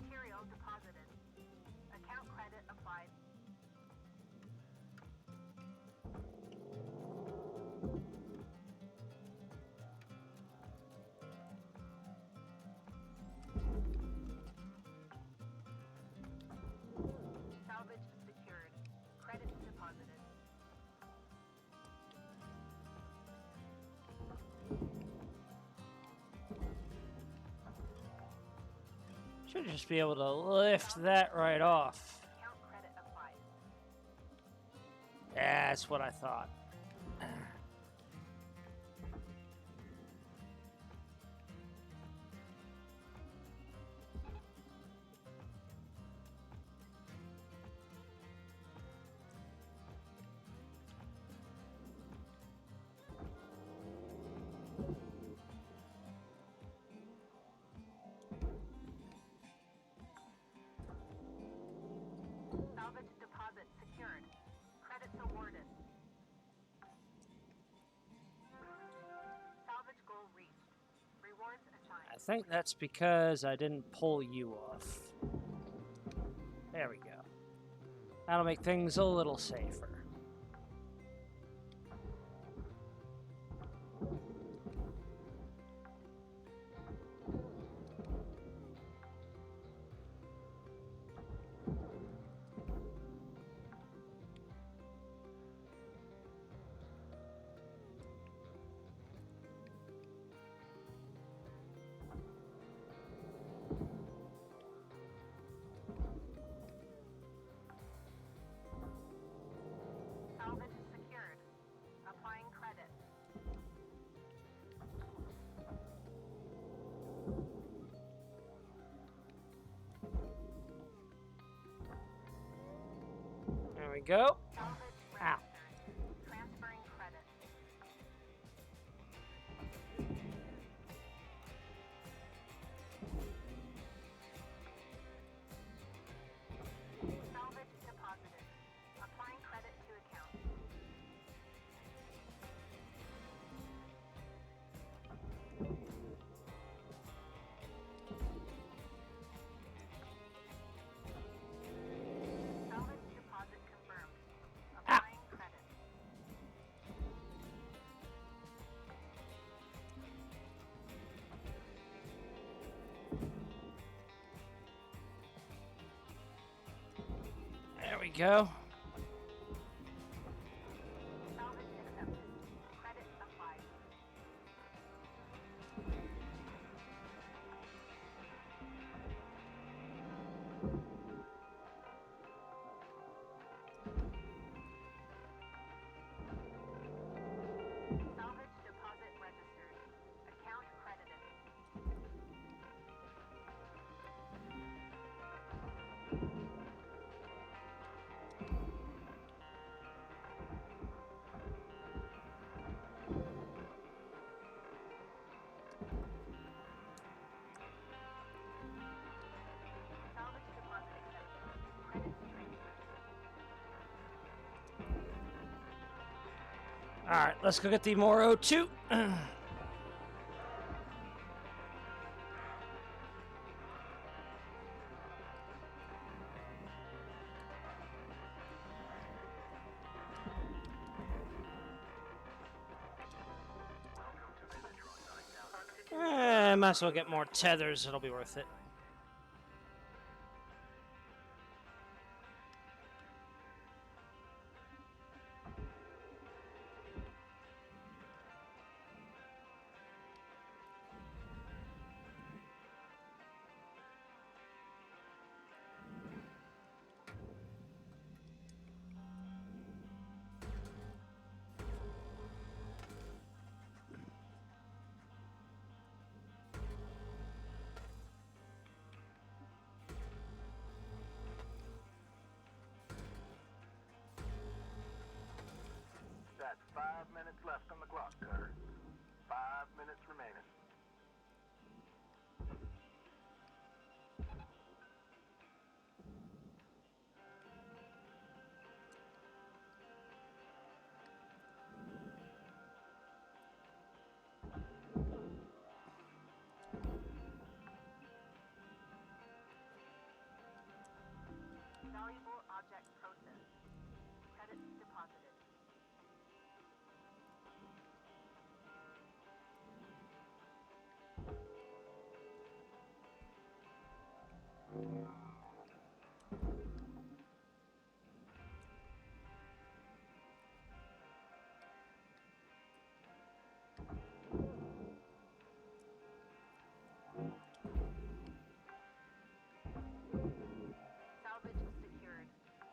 Speaker 3: Material deposited. Account credit applied. Salvage secured. Credit deposited.
Speaker 1: Should just be able to lift that right off.
Speaker 3: Account credit applied.
Speaker 1: That's what I thought.
Speaker 3: Salvage deposit secured. Credits awarded. Salvage goal reached. Rewards assigned.
Speaker 1: I think that's because I didn't pull you off. There we go. That'll make things a little safer.
Speaker 3: Salvage secured. Applying credit.
Speaker 1: There we go.
Speaker 3: Salvage
Speaker 1: Ow.
Speaker 3: registered. Transferring credit. Salvage deposited. Applying credit to account. Salvage deposit confirmed. Applying credit.
Speaker 1: There we go.
Speaker 3: Salvage accepted. Credit applied. Salvage deposit registered. Account credited. Salvage deposit accepted. Credit transferred.
Speaker 1: All right, let's go get the more O2. Might as well get more tethers. It'll be worth it.
Speaker 3: Valuable object processed. Credits deposited. Salvage secured.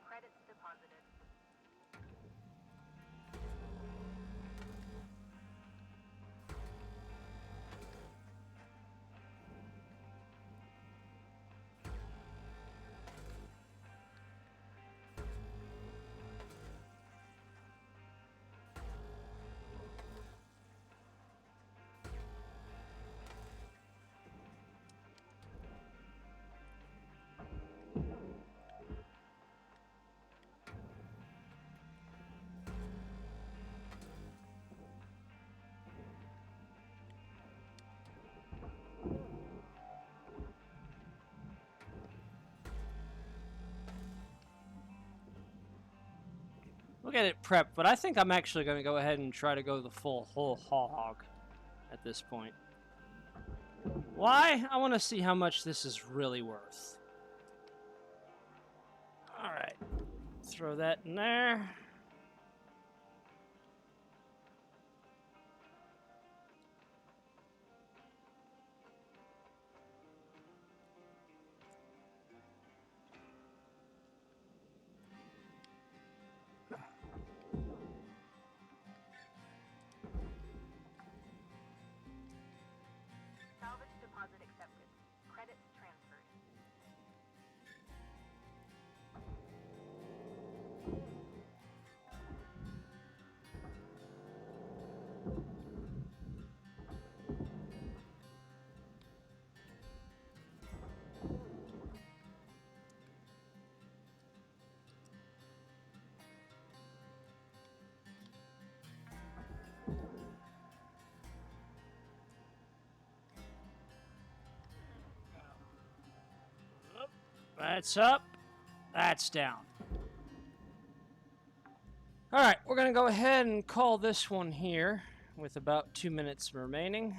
Speaker 3: Credits deposited.
Speaker 1: We'll get it prepped, but I think I'm actually going to go ahead and try to go the full whole hog at this point. Why? I want to see how much this is really worth. Alright. Throw that in there.
Speaker 3: Salvage deposit accepted. Credits transferred.
Speaker 1: That's up. That's down. Alright, we're going to go ahead and call this one here with about 2 minutes remaining.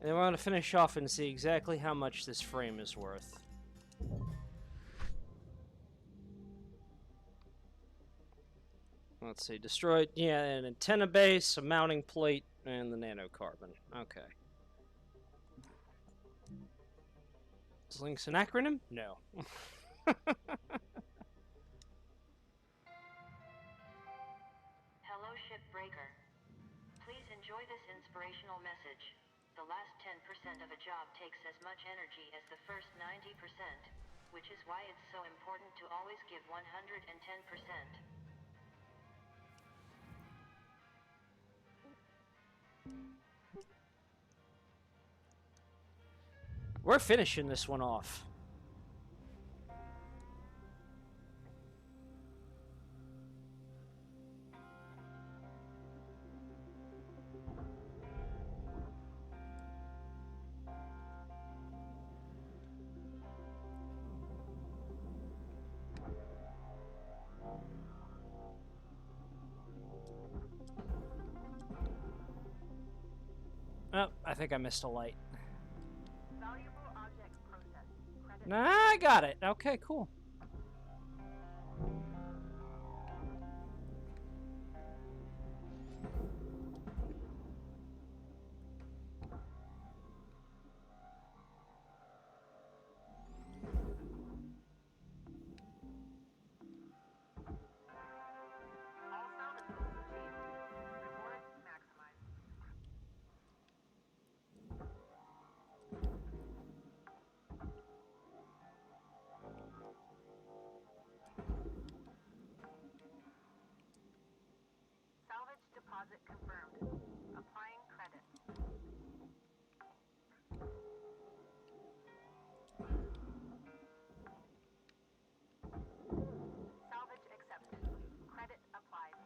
Speaker 1: And then we're going to finish off and see exactly how much this frame is worth. Let's see, destroyed, yeah, an antenna base, a mounting plate, and the nanocarbon. Okay. Is Link's an acronym? No.
Speaker 4: Hello, Shipbreaker. Please enjoy this inspirational message. The last 10% of a job takes as much energy as the first 90%, which is why it's so important to always give 110%.
Speaker 1: We're finishing this one off. Oh, I think I missed a light.
Speaker 3: Valuable object processed. Credits.
Speaker 1: Nah, I got it. Okay, cool.
Speaker 3: All salvage goals achieved. Rewards maximized. Salvage deposit confirmed. Applying credit. Salvage accepted. Credit applied.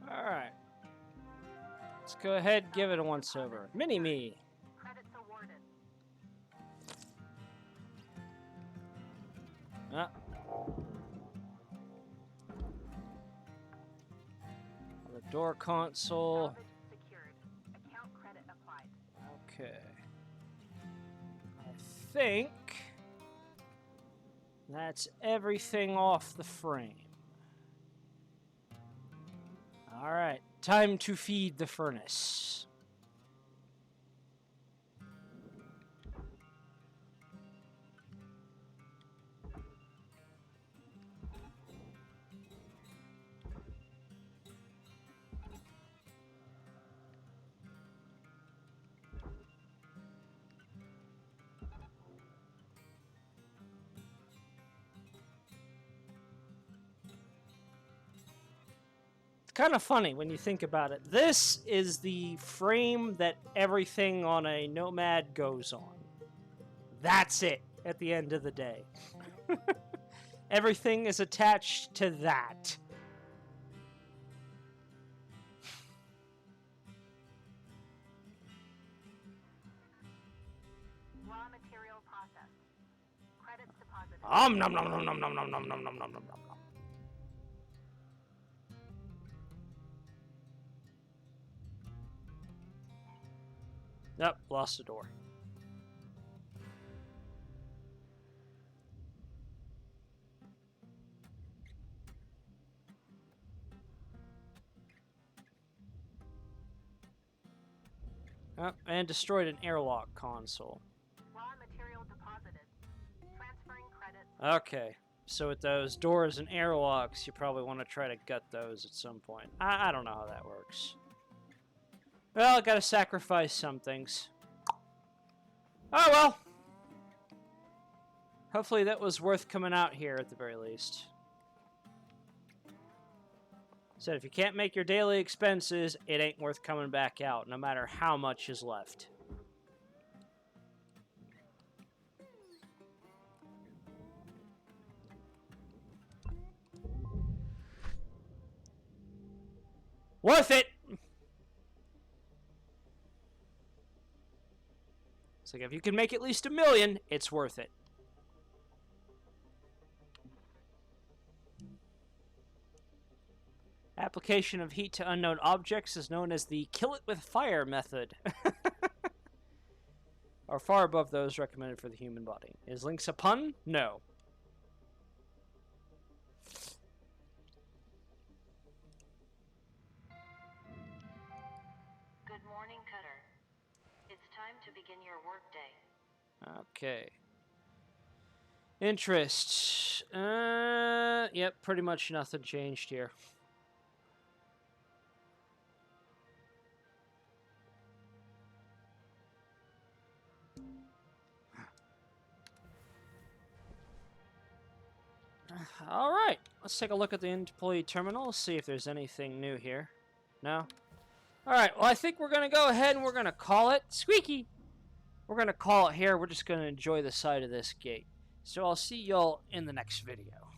Speaker 1: Alright. Let's go ahead and give it a once-over. Mini-me.
Speaker 3: Credits awarded.
Speaker 1: Ah. The door console.
Speaker 3: Salvage secured. Account credit applied.
Speaker 1: Okay. I think that's everything off the frame. Alright, time to feed the furnace. Kind of funny when you think about it. This is the frame that everything on a Nomad goes on. That's it at the end of the day. Everything is attached to that.
Speaker 3: Raw material processed. Credits deposited.
Speaker 1: Nom nom nom nom nom nom nom nom nom nom nom nom. Nope, lost the door. Oh, and destroyed an airlock console.
Speaker 3: Raw material deposited. Transferring credits.
Speaker 1: Okay, so with those doors and airlocks, you probably want to try to gut those at some point. I don't know how that works. Well, gotta sacrifice some things. Oh well. Hopefully that was worth coming out here at the very least. Said if you can't make your daily expenses, it ain't worth coming back out, no matter how much is left. Worth it! It's like if you can make at least $1 million, it's worth it. Application of heat to unknown objects is known as the kill it with fire method. Are far above those recommended for the human body. Is Lynx a pun? No.
Speaker 4: Good morning, Cutter. It's time to begin your workday.
Speaker 1: Okay. Interest. Yep, pretty much nothing changed here. All right, let's take a look at the employee terminal, see if there's anything new here. No? All right, well, I think we're going to go ahead and we're going to call it squeaky. We're going to call it here. We're just going to enjoy the sight of this gate. So I'll see y'all in the next video.